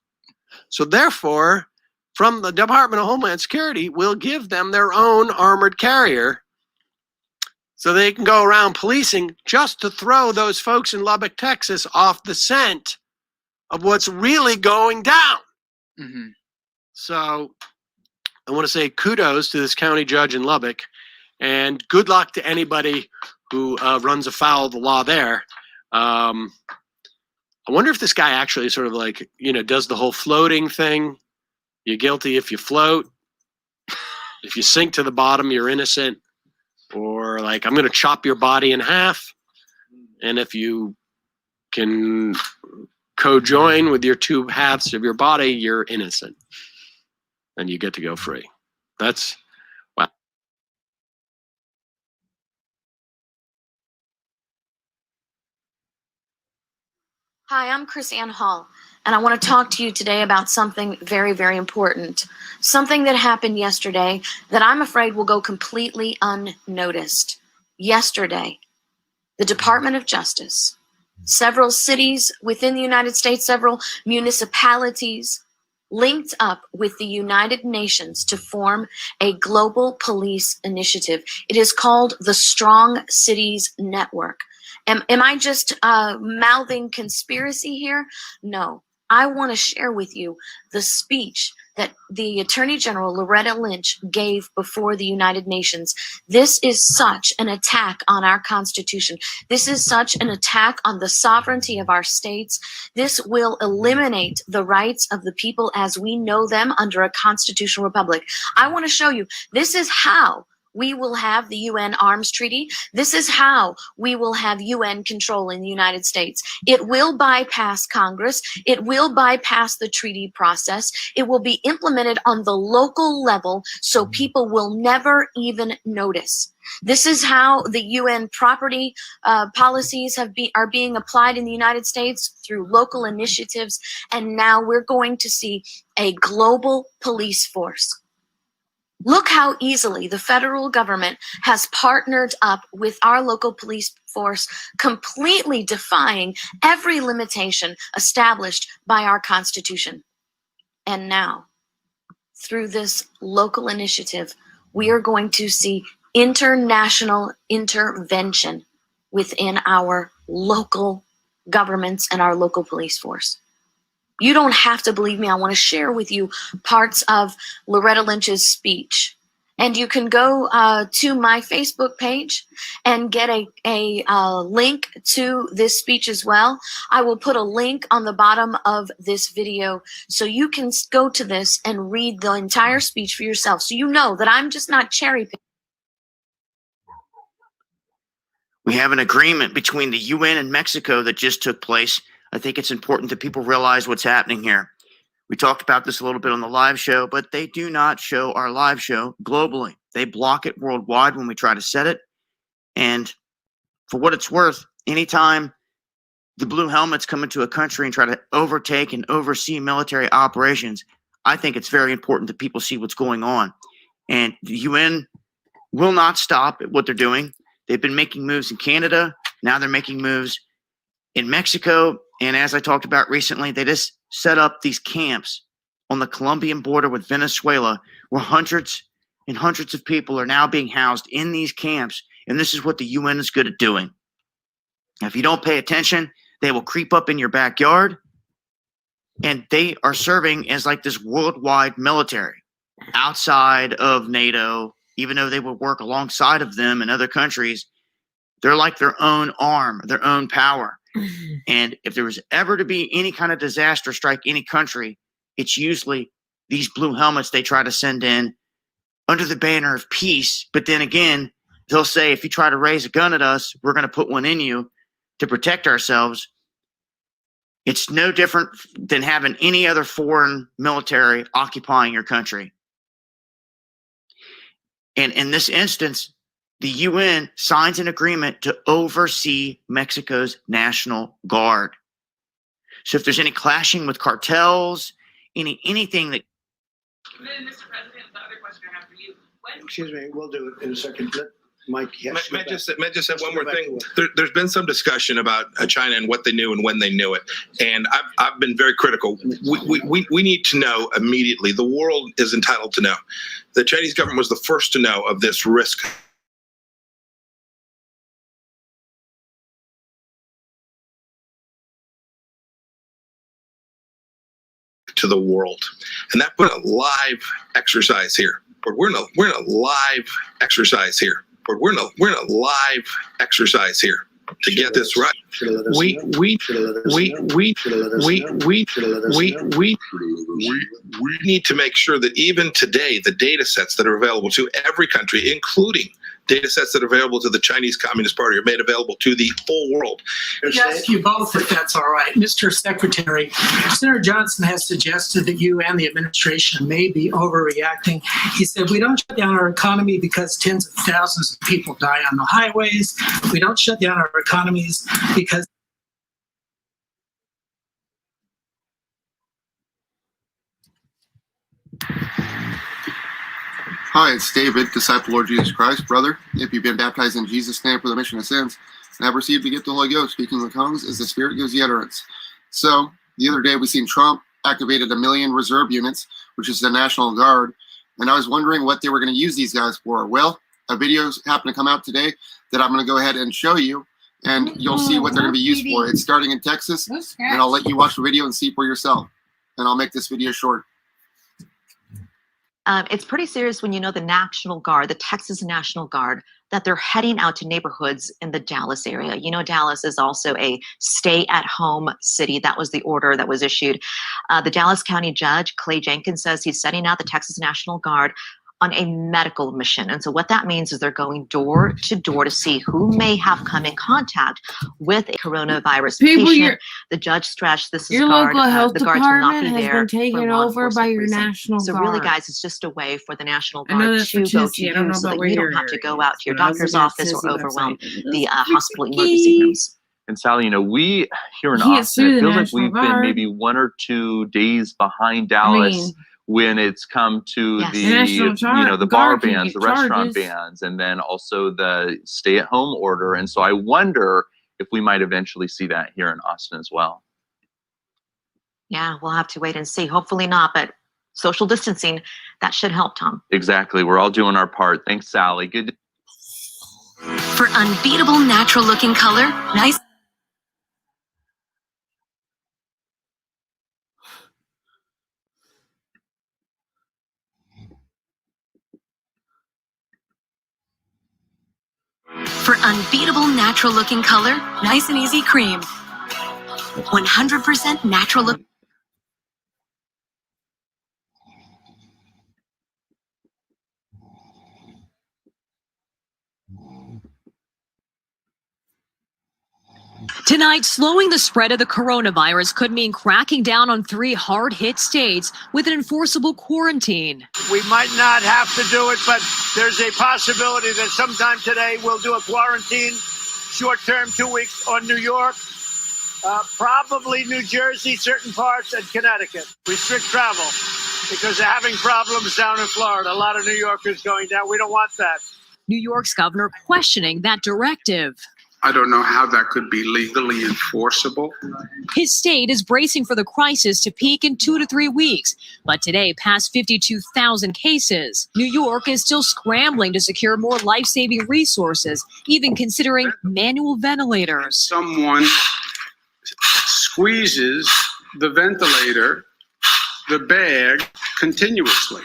So therefore, from the Department of Homeland Security, we'll give them their own armored carrier so they can go around policing, just to throw those folks in Lubbock, Texas off the scent of what's really going down. Mhm. So I want to say kudos to this county judge in Lubbock, and good luck to anybody who runs afoul of the law there. I wonder if this guy actually sort of like, does the whole floating thing. You're guilty if you float. If you sink to the bottom, you're innocent. Or like, I'm going to chop your body in half. And if you can co-join with your two halves of your body, you're innocent. And you get to go free. That's, wow. Hi, I'm Chris Ann Hall, and I want to talk to you today about something very, very important. Something that happened yesterday that I'm afraid will go completely unnoticed. Yesterday, the Department of Justice, several cities within the United States, several municipalities, linked up with the United Nations to form a global police initiative. It is called the Strong Cities Network. Am I just mouthing conspiracy here? No. I want to share with you the speech that the Attorney General Loretta Lynch gave before the United Nations. This is such an attack on our Constitution. This is such an attack on the sovereignty of our states. This will eliminate the rights of the people as we know them under a constitutional republic. I want to show you, this is how we will have the UN Arms Treaty. This is how we will have UN control in the United States. It will bypass Congress. It will bypass the treaty process. It will be implemented on the local level so people will never even notice. This is how the UN property policies are being applied in the United States through local initiatives. And now we're going to see a global police force. Look how easily the federal government has partnered up with our local police force, completely defying every limitation established by our Constitution. And now, through this local initiative, we are going to see international intervention within our local governments and our local police force. You don't have to believe me. I want to share with you parts of Loretta Lynch's speech. And you can go to my Facebook page and get a link to this speech as well. I will put a link on the bottom of this video so you can go to this and read the entire speech for yourself. So you know that I'm just not cherry picking. We have an agreement between the UN and Mexico that just took place. I think it's important that people realize what's happening here. We talked about this a little bit on the live show, but they do not show our live show globally. They block it worldwide when we try to set it. And for what it's worth, anytime the blue helmets come into a country and try to overtake and oversee military operations, I think it's very important that people see what's going on. And the UN will not stop at what they're doing. They've been making moves in Canada. Now they're making moves in Mexico. And as I talked about recently, they just set up these camps on the Colombian border with Venezuela, where hundreds and hundreds of people are now being housed in these camps And this is what the UN is good at doing. If you don't pay attention, they will creep up in your backyard, and they are serving as like this worldwide military outside of NATO, even though they would work alongside of them in other countries. They're like their own arm, their own power. And if there was ever to be any kind of disaster strike any country, it's usually these blue helmets they try to send in under the banner of peace. But then again, they'll say, if you try to raise a gun at us, we're going to put one in you to protect ourselves. It's no different than having any other foreign military occupying your country. And in this instance, the UN signs an agreement to oversee Mexico's National Guard. So if there's any clashing with cartels, anything that... Mr. President, the other question I have for you. Excuse me, we'll do it in a second. Let Mike, yes. May I just say one more thing? There's been some discussion about China and what they knew and when they knew it, and I've been very critical. We need to know immediately. The world is entitled to know. The Chinese government was the first to know of this risk to the world, and that put a live exercise here. But we're in a live exercise here. But we're in a live exercise here to get this right. We need to make sure that even today, the data sets that are available to every country, including data sets that are available to the Chinese Communist Party, are made available to the whole world. Yes, you both, if that's all right. Mr. Secretary, Senator Johnson has suggested that you and the administration may be overreacting. He said, we don't shut down our economy because tens of thousands of people die on the highways. We don't shut down our economies because Hi, it's David, disciple of Lord Jesus Christ. Brother, if you've been baptized in Jesus' name for the remission of sins and have received the gift of the Holy Ghost, speaking in tongues as the Spirit gives you utterance. So, the other day we seen Trump activated 1 million reserve units, which is the National Guard, and I was wondering what they were going to use these guys for. Well, a video happened to come out today that I'm going to go ahead and show you, and you'll see what they're going to be used for. It's starting in Texas, and I'll let you watch the video and see for yourself. And I'll make this video short. It's pretty serious when you know the National Guard, the Texas National Guard, that they're heading out to neighborhoods in the Dallas area. You know, Dallas is also a stay-at-home city. That was the order that was issued. The Dallas County Judge, Clay Jenkins, says he's sending out the Texas National Guard on a medical mission. And so what that means is they're going door to door to see who may have come in contact with a coronavirus patient. The judge stressed this is your guard, local health the guards will not department be has there been taken over by your National So Guard. really, guys, it's just a way for the National I know Guard that's to for go to Chelsea. I don't you know so about that where you don't your have to area go out to your is, but I was doctor's looking at office or Sissy overwhelm website. the hospital emergency rooms. And Sally, you know, we here in He is Austin, through it the feels like National we've been Guard. maybe 1 or 2 days behind Dallas mean, when it's come to Yes. the, The National the bar Guard can bans, get the restaurant charges. bans, and then also the stay-at-home order. And so I wonder if we might eventually see that here in Austin as well. Yeah, we'll have to wait and see. Hopefully not, but social distancing, that should help, Tom. Exactly. We're all doing our part. Thanks, Sally. Good. For unbeatable natural looking color, nice. For unbeatable natural looking color, nice and easy cream. 100% natural look. Tonight, slowing the spread of the coronavirus could mean cracking down on 3 hard-hit states with an enforceable quarantine. We might not have to do it, but there's a possibility that sometime today we'll do a quarantine, short-term, 2 weeks, on New York, probably New Jersey, certain parts, and Connecticut. Restrict travel because they're having problems down in Florida. A lot of New Yorkers going down. We don't want that. New York's governor questioning that directive. I don't know how that could be legally enforceable. His state is bracing for the crisis to peak in 2 to 3 weeks, but today passed 52,000 cases. New York is still scrambling to secure more life-saving resources, even considering manual ventilators. Someone squeezes the ventilator, the bag, continuously.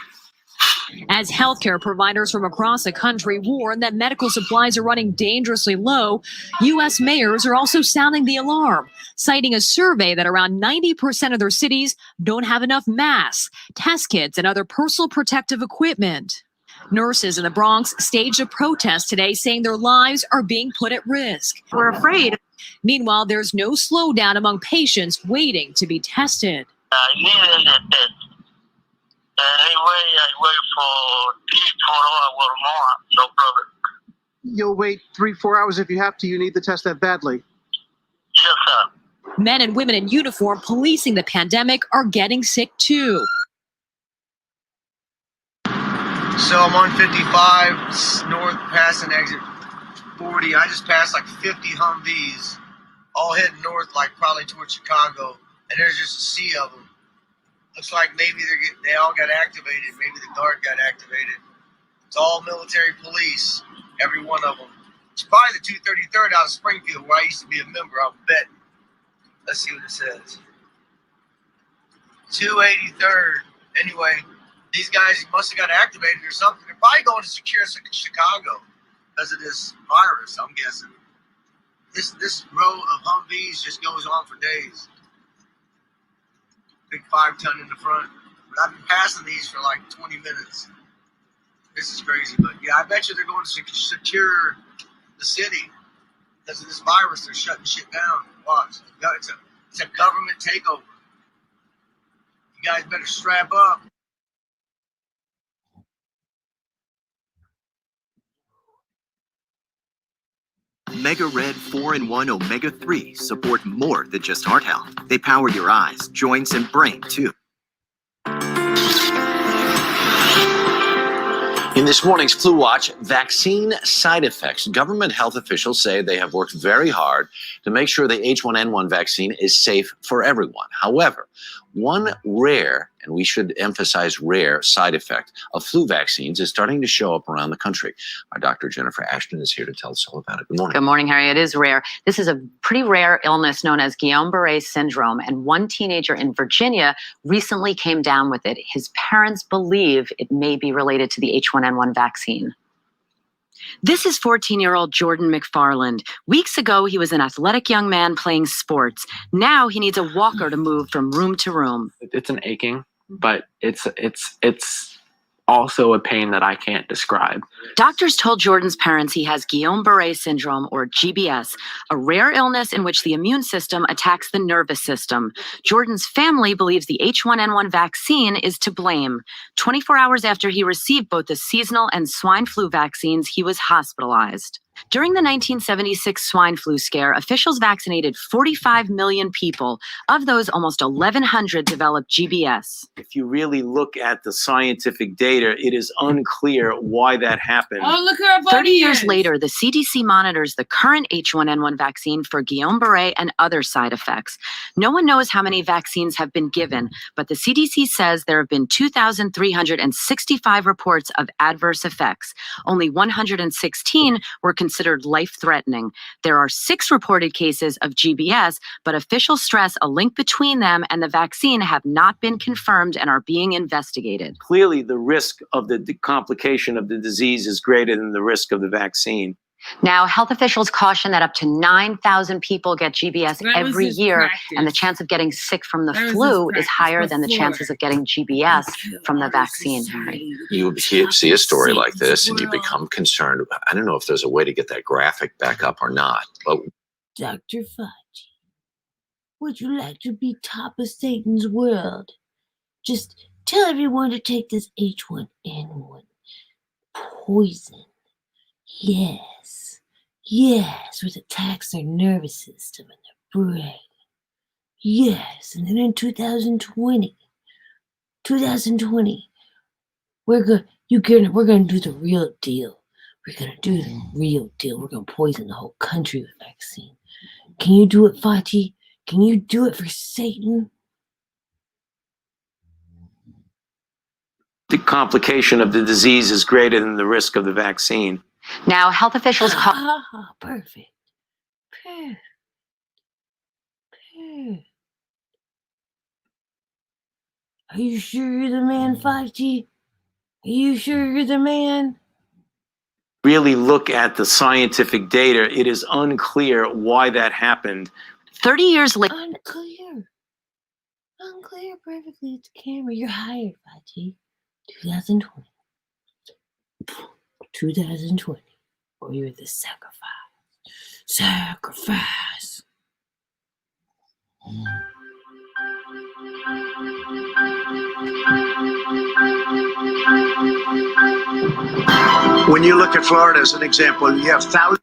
As healthcare providers from across the country warn that medical supplies are running dangerously low, U.S. mayors are also sounding the alarm, citing a survey that around 90% of their cities don't have enough masks, test kits, and other personal protective equipment. Nurses in the Bronx staged a protest today saying their lives are being put at risk. We're afraid. Meanwhile, there's no slowdown among patients waiting to be tested. I wait for 3-4 hours more, no problem. You'll wait 3-4 hours if you have to. You need the test that badly. Yes, sir. Men and women in uniform policing the pandemic are getting sick too. So I'm on 55 north, passing exit 40. I just passed like 50 Humvees, all heading north, like probably towards Chicago, and there's just a sea of them. Looks like maybe they all got activated. Maybe the guard got activated. It's all military police, every one of them. It's probably the 233rd out of Springfield, where I used to be a member. I'll bet. Let's see what it says. 283rd. Anyway, these guys must have got activated or something. They're probably going to secure Chicago because of this virus, I'm guessing. This row of Humvees just goes on for days. Big 5-ton in the front. But I've been passing these for like 20 minutes. This is crazy, but yeah, I bet you they're going to secure the city because of this virus. They're shutting shit down. Watch, it's a government takeover. You guys better strap up. Mega Red 4-in-1 Omega-3 support more than just heart health. They power your eyes, joints, and brain, too. In this morning's Flu Watch, vaccine side effects. Government health officials say they have worked very hard to make sure the H1N1 vaccine is safe for everyone. However, one rare, and we should emphasize rare, side effect of flu vaccines is starting to show up around the country. Our Dr. Jennifer Ashton is here to tell us all about it. Good morning. Good morning, Harry. It is rare. This is a pretty rare illness known as Guillain-Barré syndrome, and one teenager in Virginia recently came down with it. His parents believe it may be related to the H1N1 vaccine. This is 14-year-old Jordan McFarland. Weeks ago, he was an athletic young man playing sports. Now he needs a walker to move from room to room. It's an aching, but it's also a pain that I can't describe. Doctors told Jordan's parents he has Guillain-Barré syndrome, or GBS, a rare illness in which the immune system attacks the nervous system. Jordan's family believes the H1N1 vaccine is to blame. 24 hours after he received both the seasonal and swine flu vaccines, he was hospitalized. During the 1976 swine flu scare, officials vaccinated 45 million people. Of those, almost 1,100 developed GBS. If you really look at the scientific data, it is unclear why that happened. Oh, look at 30 years later, the CDC monitors the current H1N1 vaccine for Guillain-Barré and other side effects. No one knows how many vaccines have been given, but the CDC says there have been 2,365 reports of adverse effects. Only 116 were considered life-threatening. There are 6 reported cases of GBS, but officials stress a link between them and the vaccine have not been confirmed and are being investigated. Clearly, the risk of the complication of the disease is greater than the risk of the vaccine. Now, health officials caution that up to 9,000 people get GBS every year, and the chance of getting sick from the flu is higher than the chances of getting GBS from the vaccine, Harry. You see a story like this and you become concerned. I don't know if there's a way to get that graphic back up or not. But Dr. Fauci, would you like to be top of Satan's world? Just tell everyone to take this H1N1 poison. Yes, which attacks their nervous system and their brain. Yes, and then in 2020, we're gonna do the real deal. We're gonna do the real deal. We're gonna poison the whole country with vaccine. Can you do it, Fauci? Can you do it for Satan? The complication of the disease is greater than the risk of the vaccine. Now, health officials call. Perfect. Perfect. Perfect. Are you sure you're the man, 5G? Are you sure you're the man? Really look at the scientific data. It is unclear why that happened. 30 years later. Unclear. Unclear perfectly. It's camera. You're hired, 5G. 2020. 2020. Or you're the sacrifice. Sacrifice. When you look at Florida as an example, you have thousands.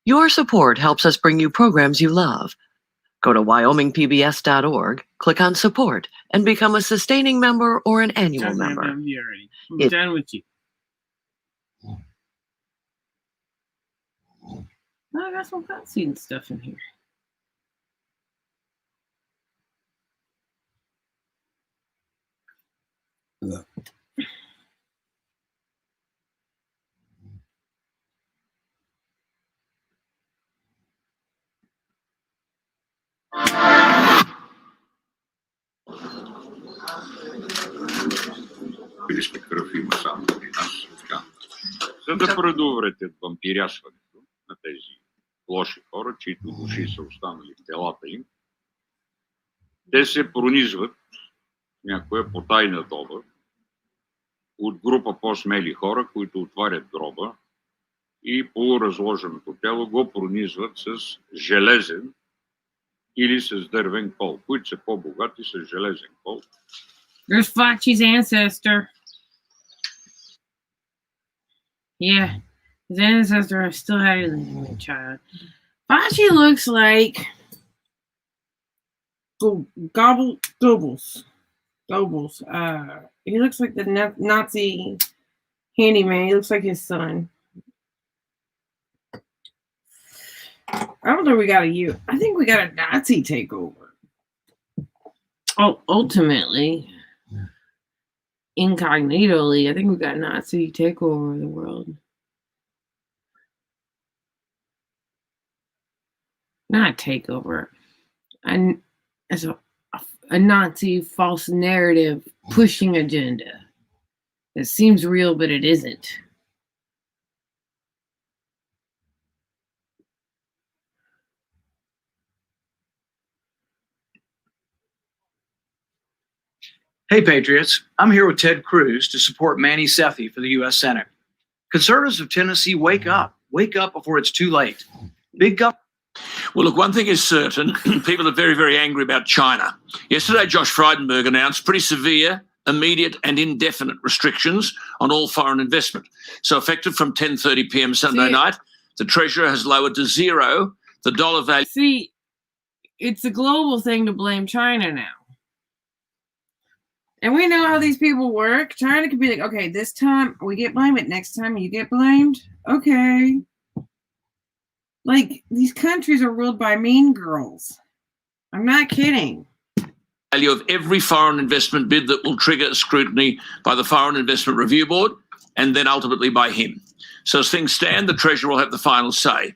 Your support helps us bring you programs you love. Go to wyomingpbs.org, click on support, and become a sustaining member or an annual member. I'm here already. I'm done with you. I got some cutscene stuff in here. Look. За да предотвратят вампирясването на тези лоши хора, чието души са останали в телата им, те се пронизват в някоя потайна доба от група по-смели хора, които отварят гроба и полуразложеното тяло го пронизват с железен или с дървен кол. Които са по-богати с железен кол. There's Fauci's ancestor. Yeah, his ancestor still had a living child. Fauci looks like Goebbels. He looks like the Nazi handyman. He looks like his son. I don't think we got a youth. I think we got a Nazi takeover. Oh, ultimately, incognitally, I think we got a Nazi takeover of the world. Not takeover. And as a Nazi false narrative pushing agenda. It seems real, but it isn't. Hey, Patriots. I'm here with Ted Cruz to support Manny Sethi for the U.S. Senate. Conservatives of Tennessee, wake up. Wake up before it's too late. Big government. Well, look, one thing is certain. People are very, very angry about China. Yesterday, Josh Frydenberg announced pretty severe, immediate and indefinite restrictions on all foreign investment. So effective from 10:30 p.m. Sunday night, the Treasurer has lowered to zero the dollar value. See, it's a global thing to blame China now. And we know how these people work. China could be like, okay, this time we get blamed, next time you get blamed. Okay. Like, these countries are ruled by mean girls. I'm not kidding. Value of every foreign investment bid that will trigger scrutiny by the Foreign Investment Review Board and then ultimately by him. So as things stand, the Treasurer will have the final say.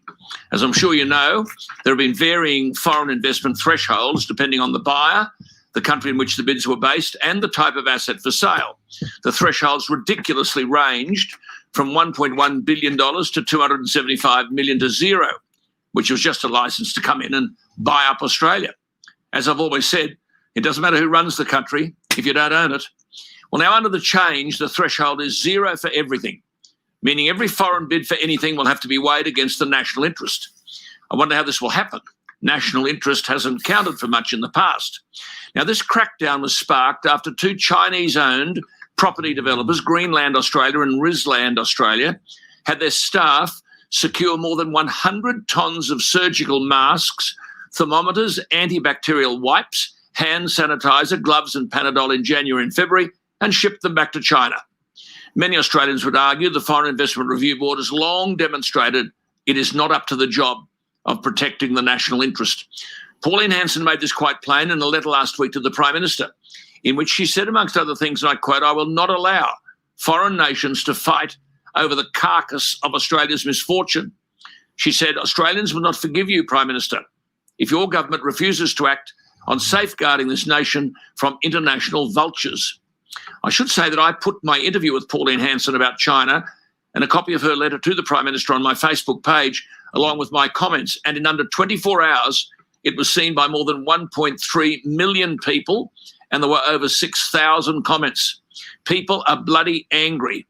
As I'm sure you know, there have been varying foreign investment thresholds depending on the buyer, the country in which the bids were based, and the type of asset for sale. The thresholds ridiculously ranged from $1.1 billion to $275 million to zero, which was just a license to come in and buy up Australia. As I've always said, it doesn't matter who runs the country if you don't own it. Well, now under the change, the threshold is zero for everything, meaning every foreign bid for anything will have to be weighed against the national interest. I wonder how this will happen. National interest hasn't counted for much in the past. Now, this crackdown was sparked after two Chinese-owned property developers, Greenland Australia and Risland Australia, had their staff secure more than 100 tons of surgical masks, thermometers, antibacterial wipes, hand sanitizer, gloves and Panadol in January and February, and shipped them back to China. Many Australians would argue the Foreign Investment Review Board has long demonstrated it is not up to the job of protecting the national interest. Pauline Hanson made this quite plain in a letter last week to the Prime Minister, in which she said, amongst other things, and I quote, "I will not allow foreign nations to fight over the carcass of Australia's misfortune." She said, "Australians will not forgive you, Prime Minister, if your government refuses to act on safeguarding this nation from international vultures." I should say that I put my interview with Pauline Hanson about China and a copy of her letter to the Prime Minister on my Facebook page, along with my comments, and in under 24 hours, it was seen by more than 1.3 million people, and there were over 6,000 comments. People are bloody angry.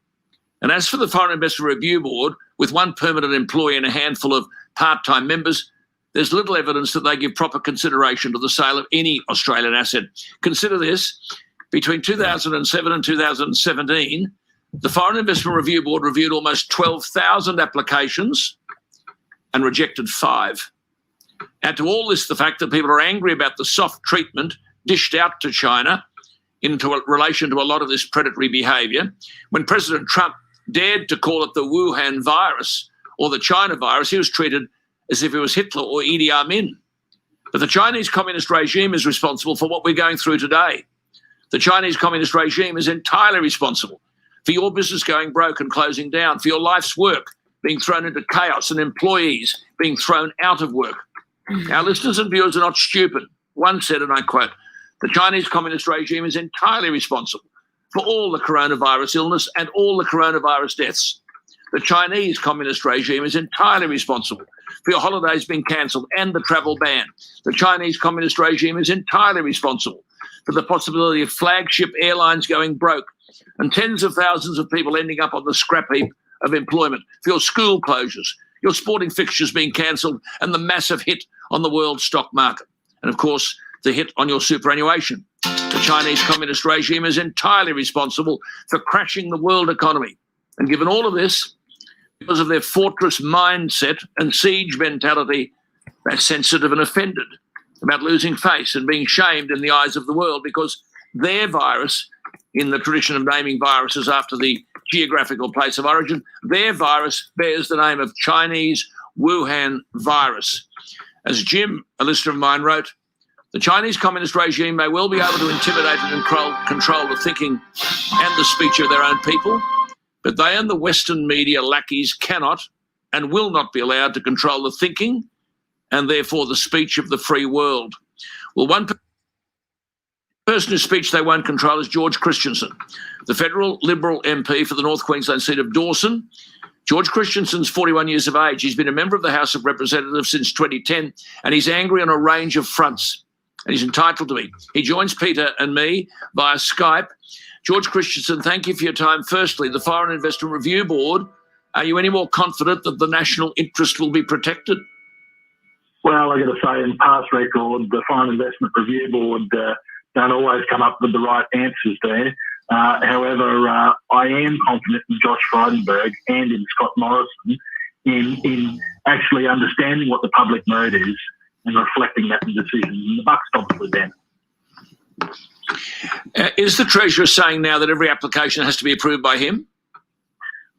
And as for the Foreign Investment Review Board, with one permanent employee and a handful of part-time members, there's little evidence that they give proper consideration to the sale of any Australian asset. Consider this. Between 2007 and 2017, the Foreign Investment Review Board reviewed almost 12,000 applications and rejected 5. Add to all this the fact that people are angry about the soft treatment dished out to China in relation to a lot of this predatory behaviour. When President Trump dared to call it the Wuhan virus or the China virus, he was treated as if it was Hitler or Idi Amin. But the Chinese communist regime is responsible for what we're going through today. The Chinese communist regime is entirely responsible for your business going broke and closing down, for your life's work being thrown into chaos and employees being thrown out of work. Our listeners and viewers are not stupid. One said, and I quote, "The Chinese communist regime is entirely responsible for all the coronavirus illness and all the coronavirus deaths. The Chinese communist regime is entirely responsible for your holidays being cancelled and the travel ban. The Chinese communist regime is entirely responsible for the possibility of flagship airlines going broke and tens of thousands of people ending up on the scrap heap of employment, for your school closures, your sporting fixtures being cancelled, and the massive hit on the world stock market. And of course, the hit on your superannuation. The Chinese communist regime is entirely responsible for crashing the world economy. And given all of this, because of their fortress mindset and siege mentality, they're sensitive and offended about losing face and being shamed in the eyes of the world because their virus, in the tradition of naming viruses after the geographical place of origin, their virus bears the name of Chinese Wuhan virus. As Jim, a listener of mine, wrote, "The Chinese communist regime may well be able to intimidate and control the thinking and the speech of their own people, but they and the Western media lackeys cannot and will not be allowed to control the thinking and therefore the speech of the free world." Well, one person whose speech they won't control is George Christensen, the federal Liberal MP for the North Queensland seat of Dawson. George Christensen's 41 years of age. He's been a member of the House of Representatives since 2010, and he's angry on a range of fronts, and he's entitled to be. He joins Peter and me via Skype. George Christensen, thank you for your time. Firstly, the Foreign Investment Review Board, are you any more confident that the national interest will be protected? Well, I've got to say, in past record, the Foreign Investment Review Board don't always come up with the right answers there. However, I am confident in Josh Frydenberg and in Scott Morrison in actually understanding what the public mood is and reflecting that in decisions. And the buck stops with them. Is the Treasurer saying now that every application has to be approved by him?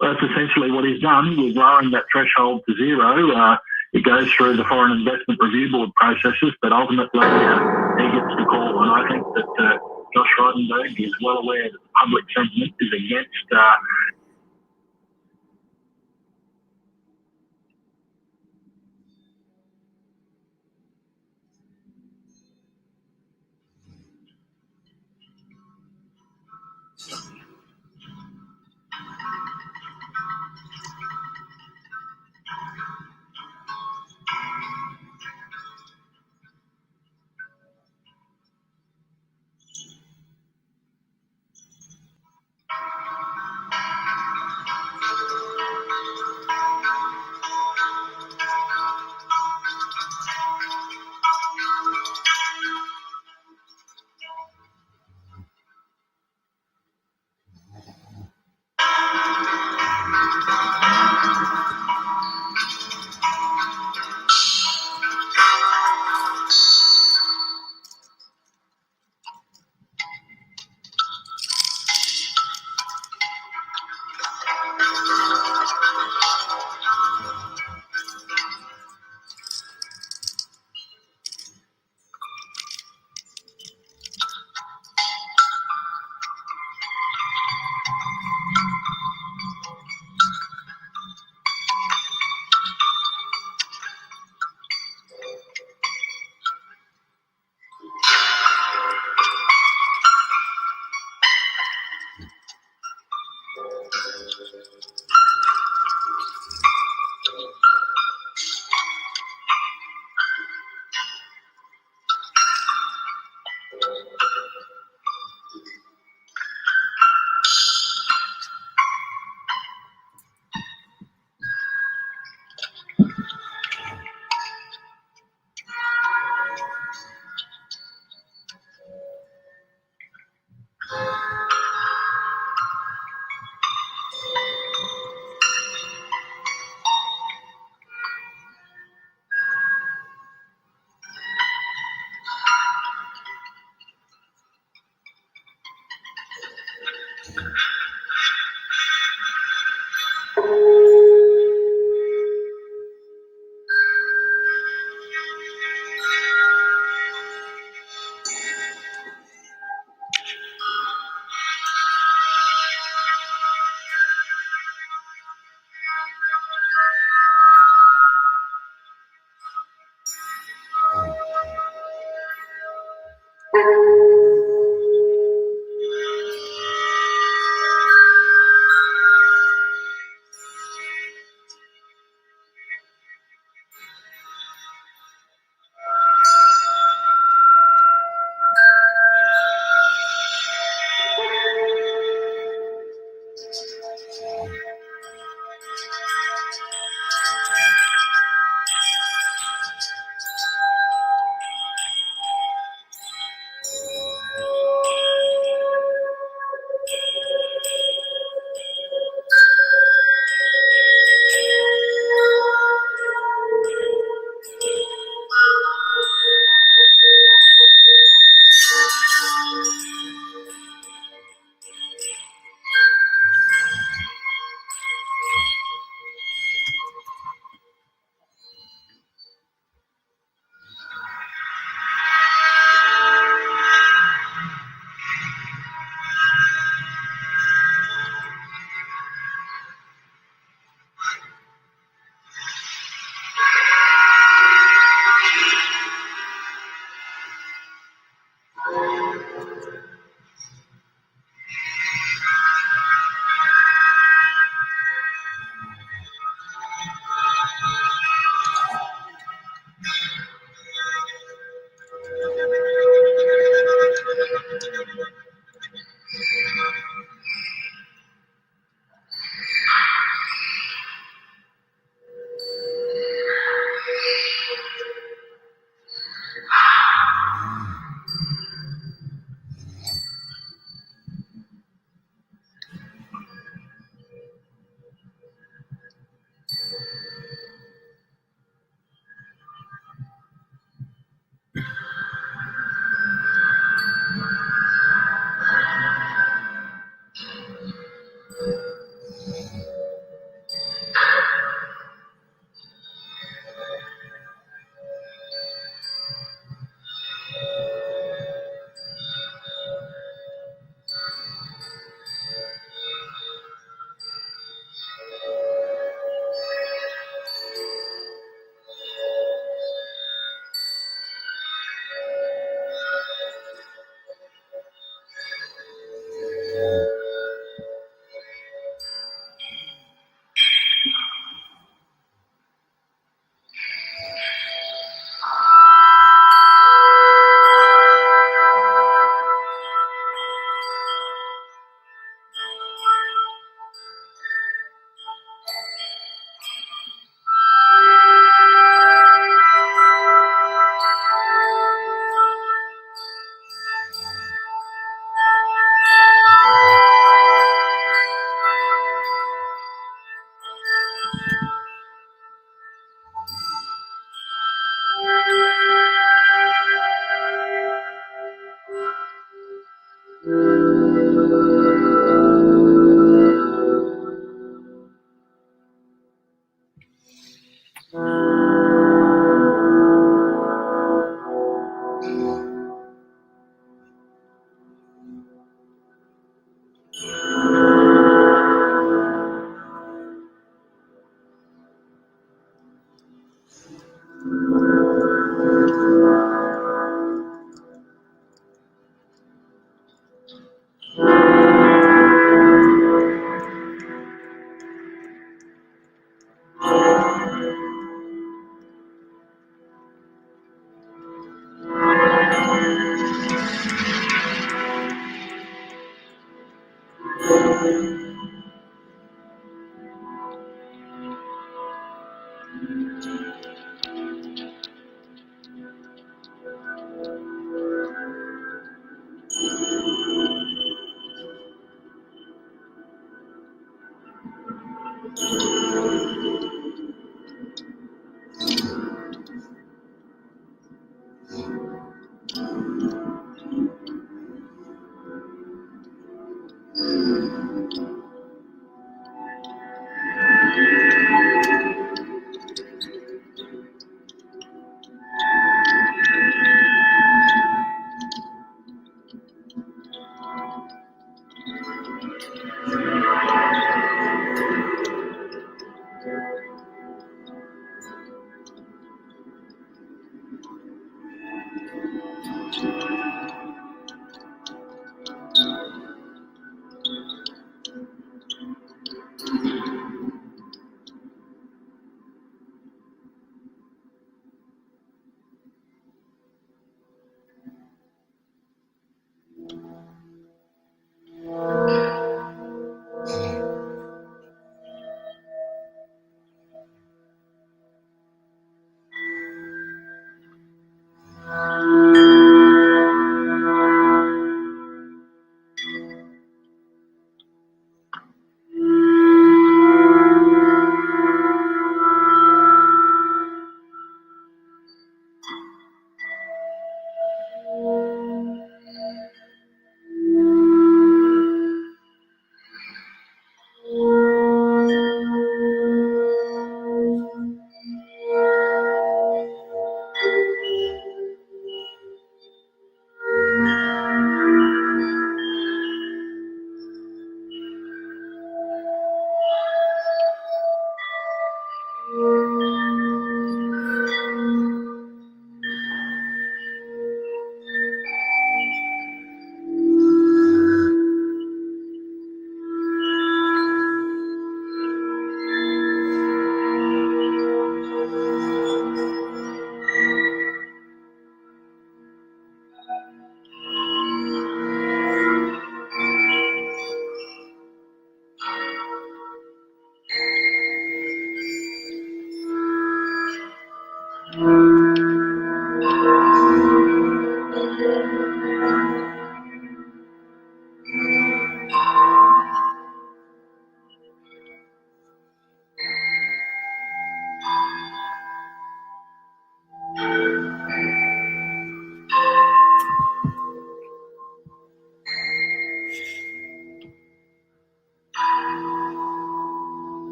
Well, that's essentially what he's done. We're lowering that threshold to 0. It goes through the Foreign Investment Review Board processes, but ultimately he gets the call. And I think that Josh Frydenberg is well aware that the public sentiment is against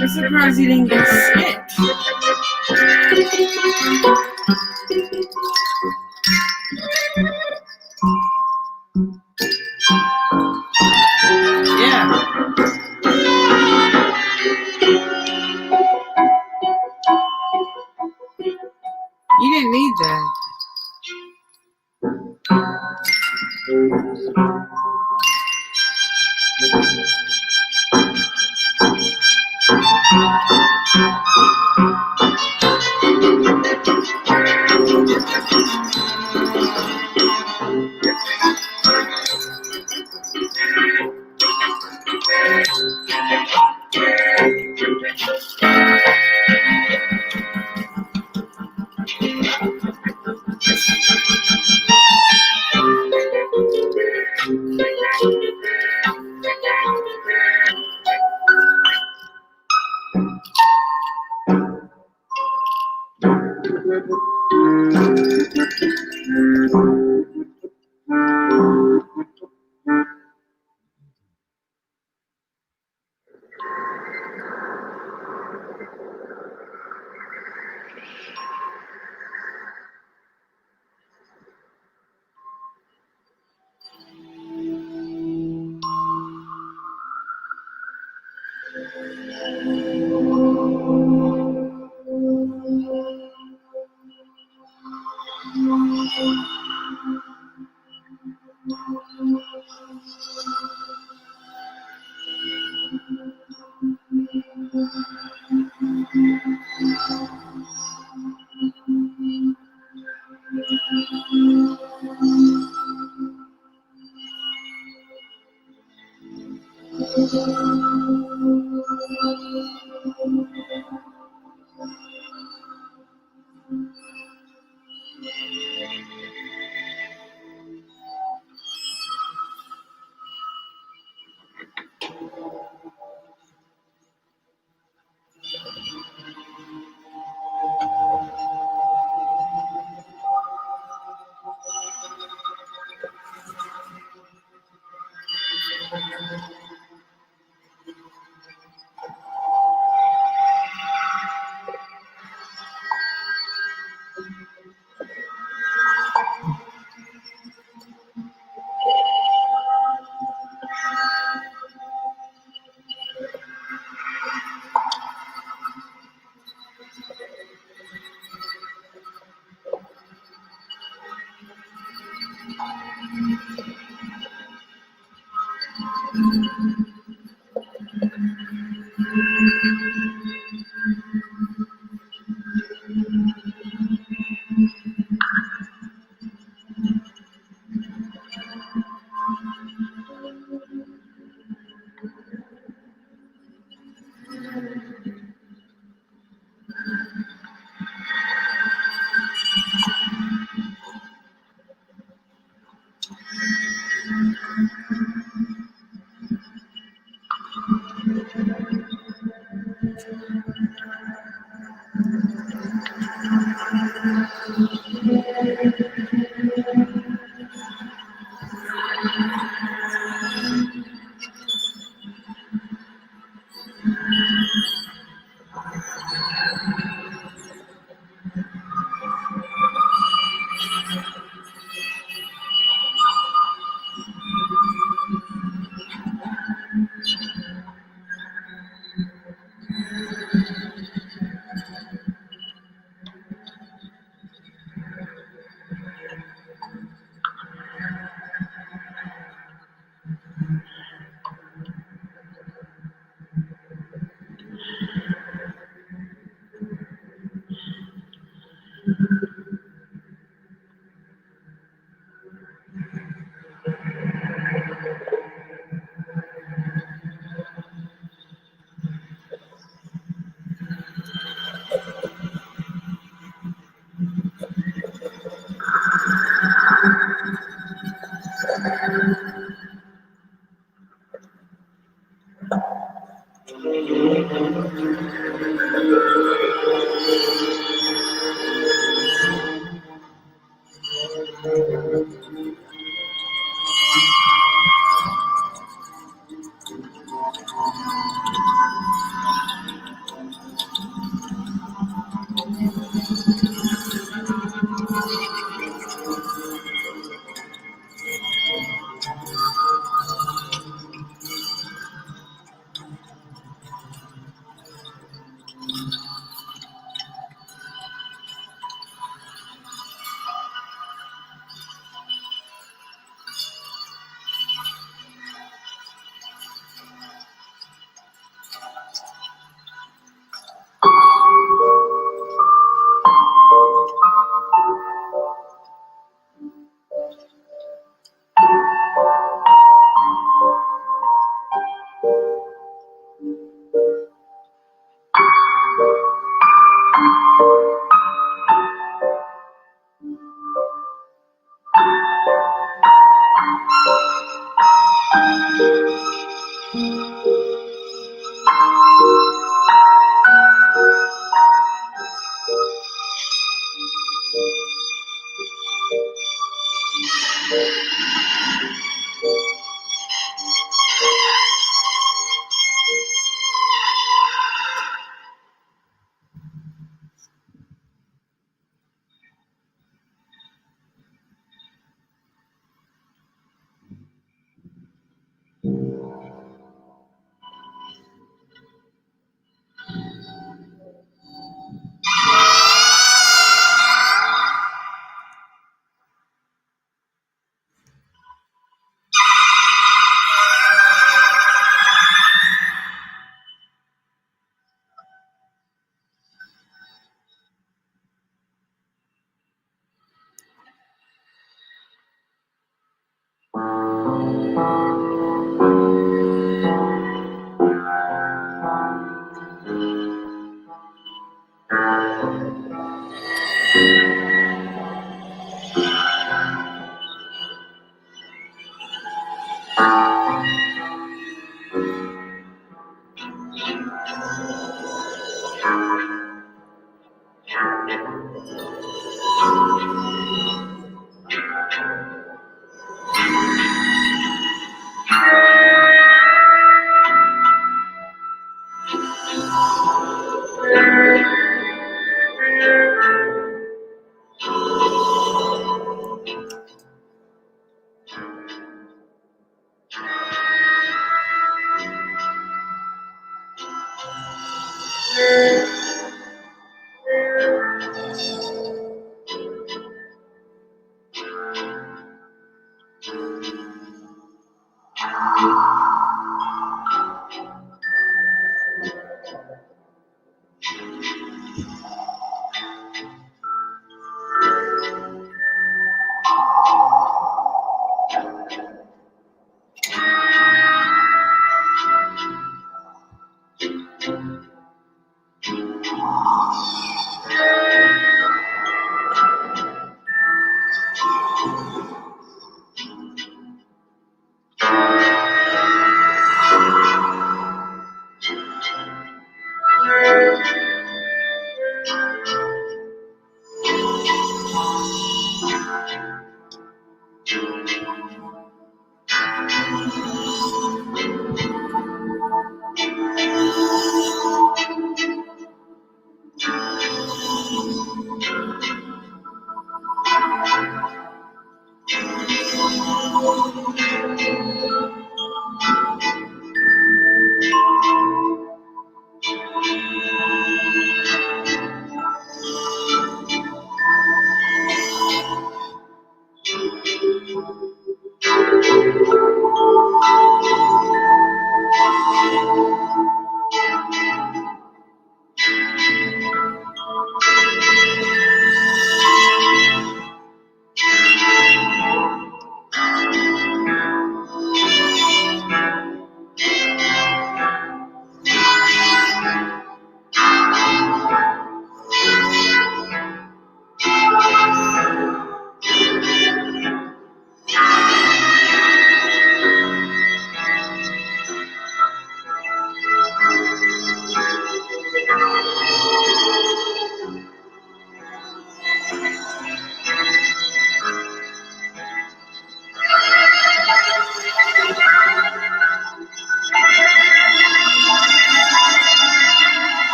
I'm surprised he didn't get sick. Yeah. You didn't need that.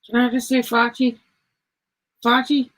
Can I just say Fauci? Fauci?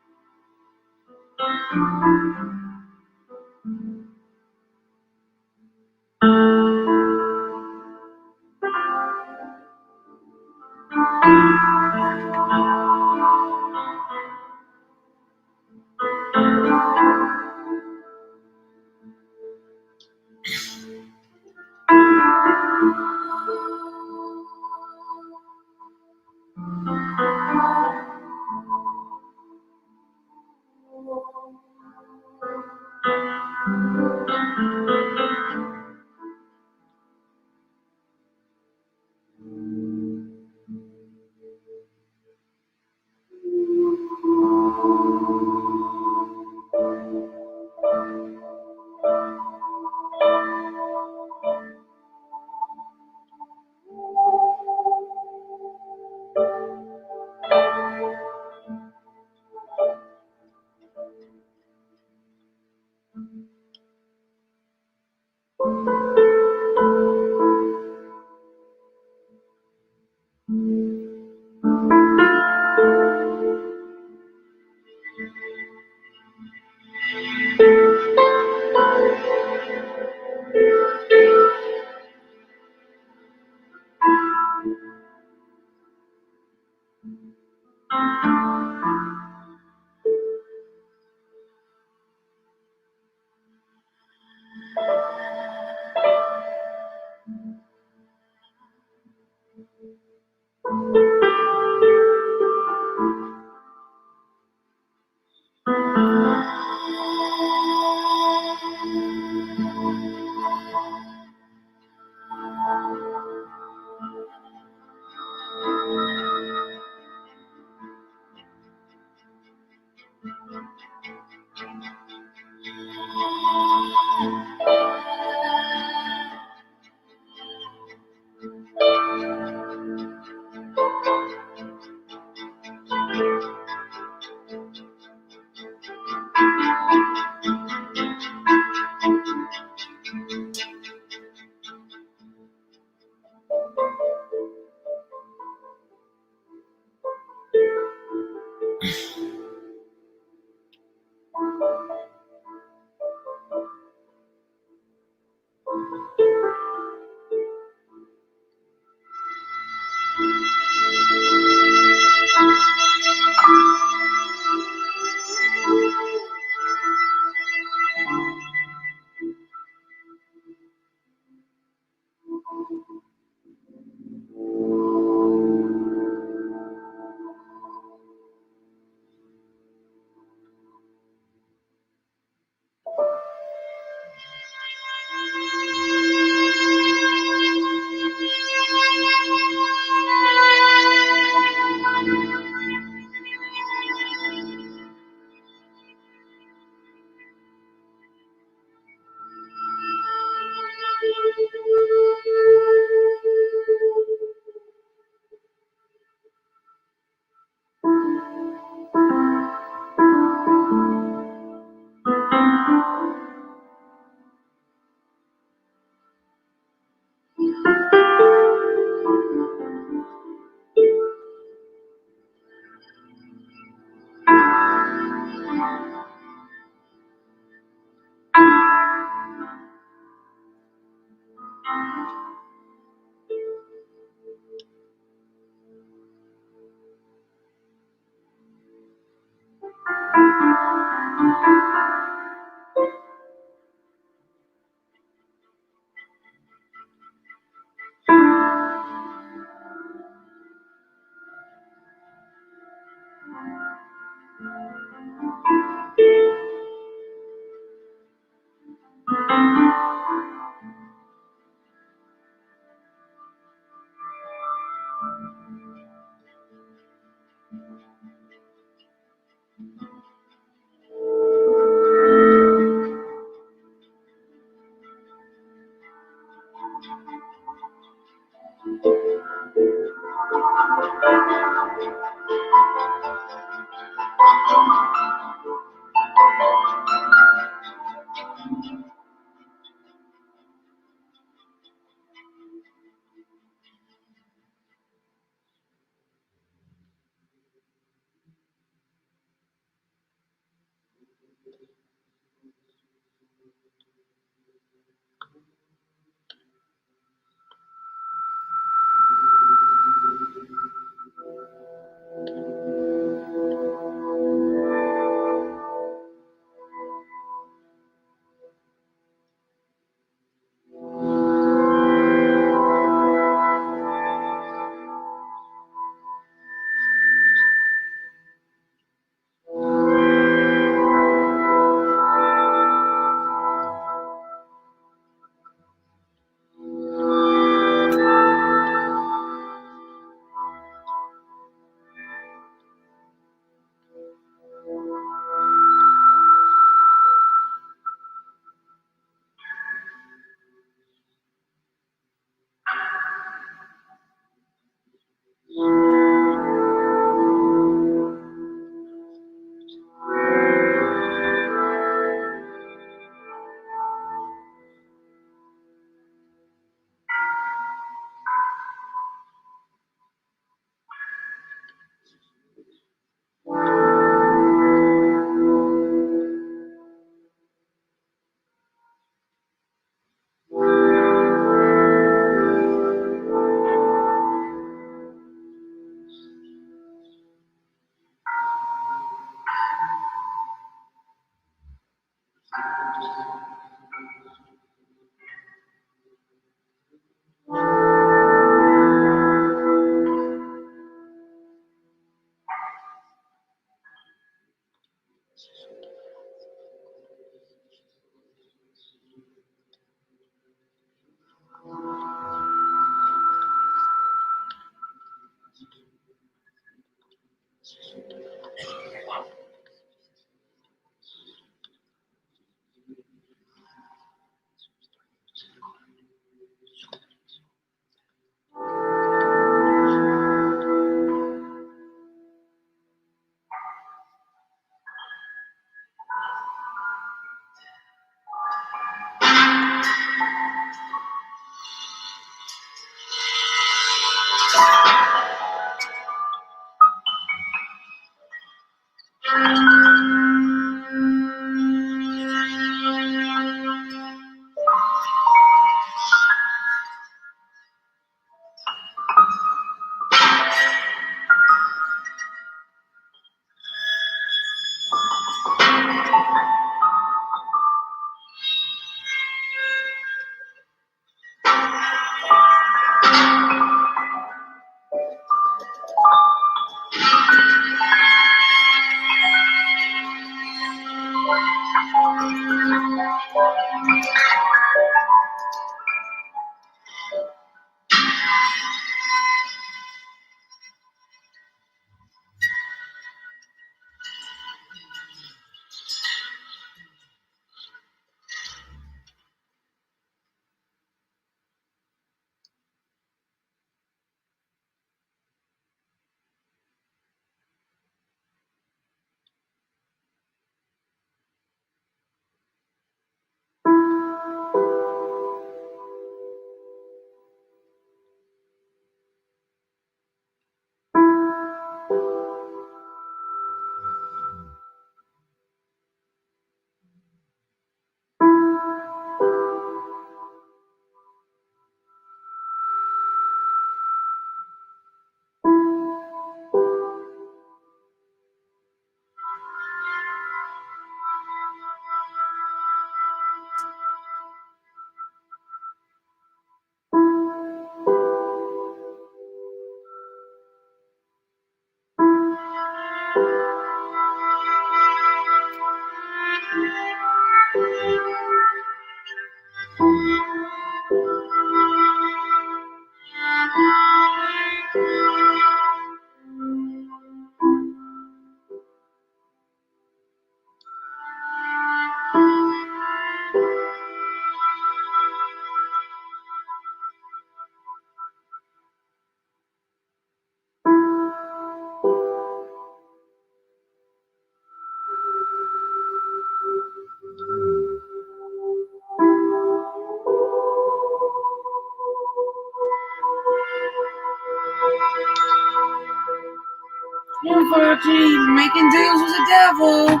Fauci, making deals with the devil.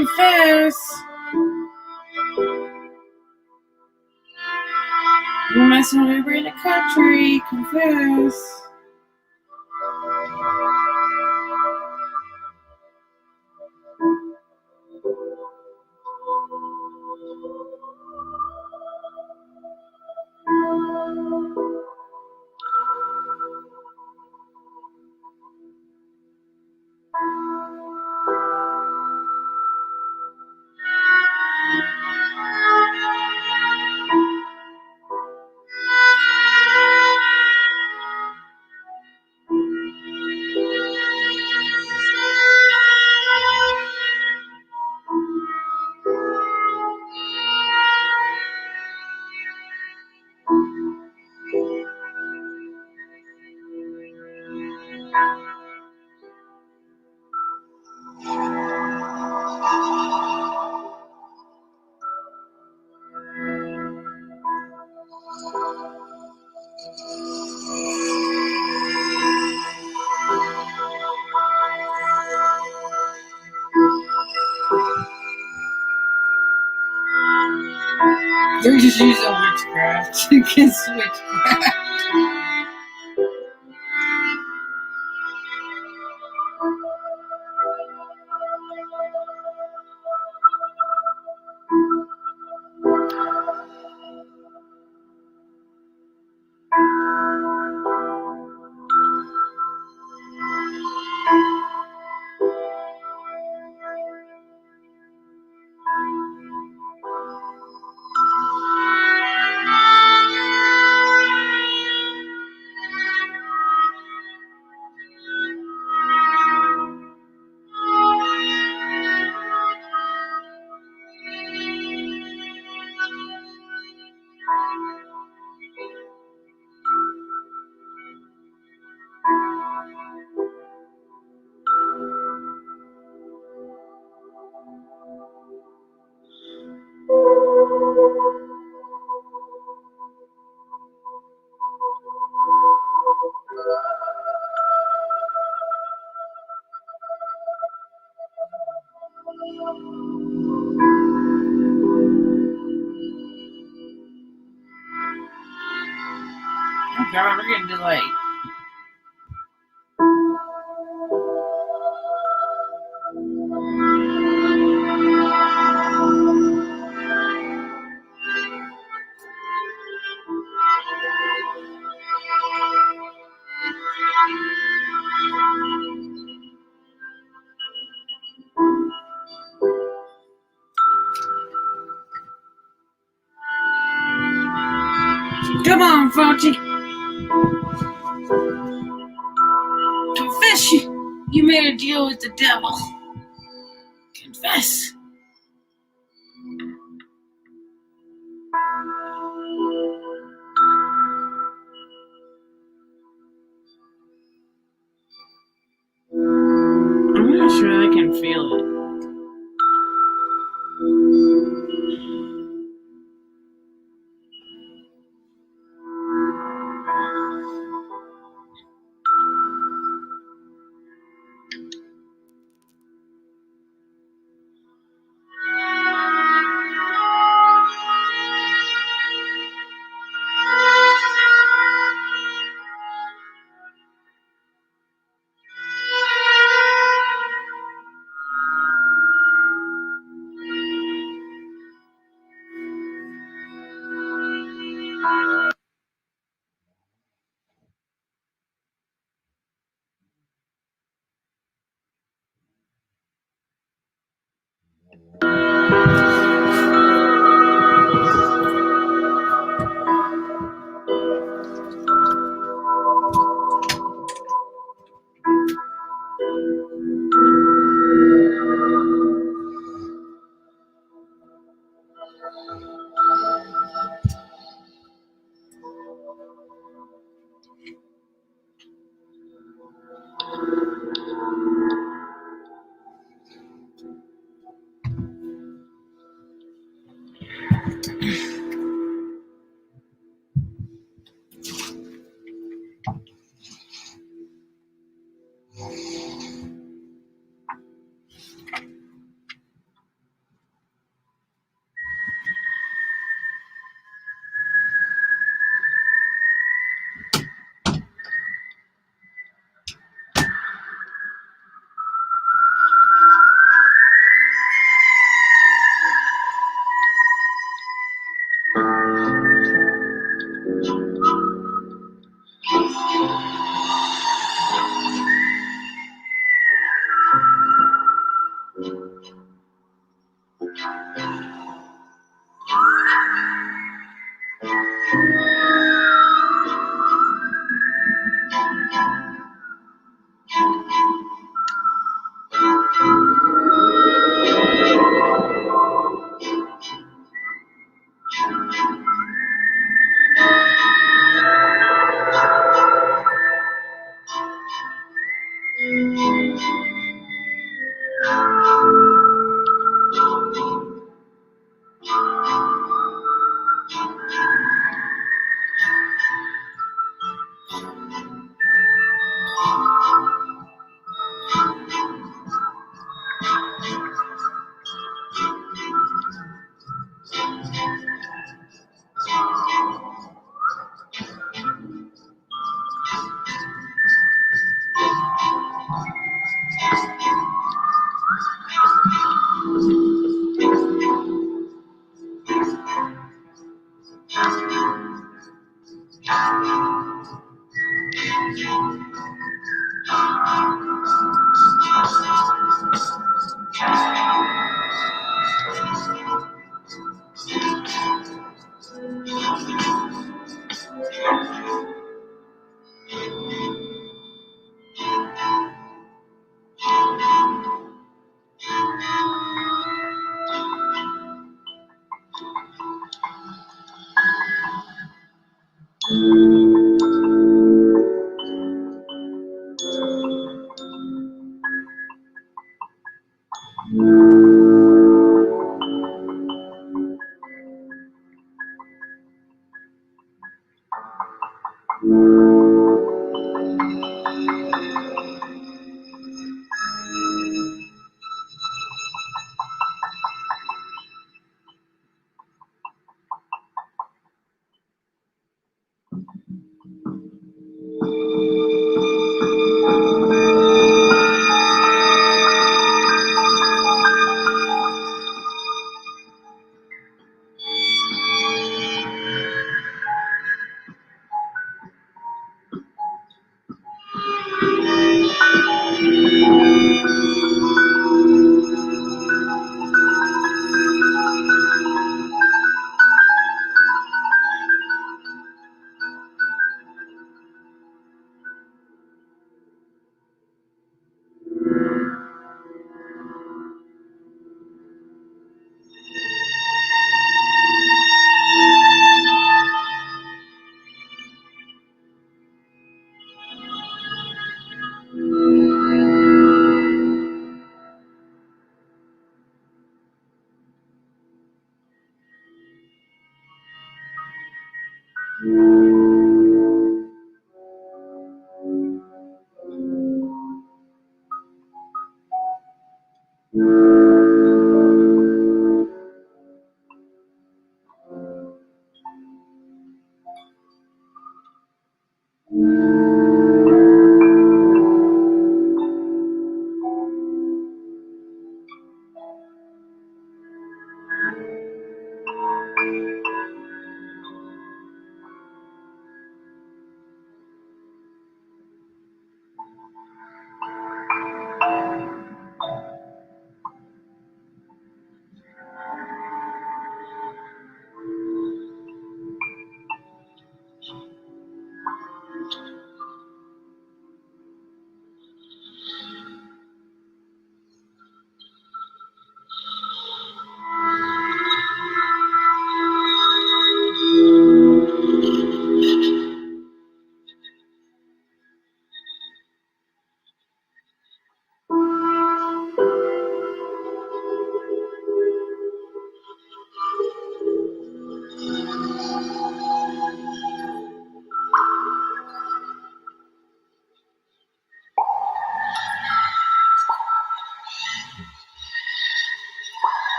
confess. You're messing over in the country. Confess. They're just using witchcraft against witchcraft. Oh God, we're getting delayed. Come on, Fauci. Confess you made a deal with the devil. Confess. I'm not sure they can feel it.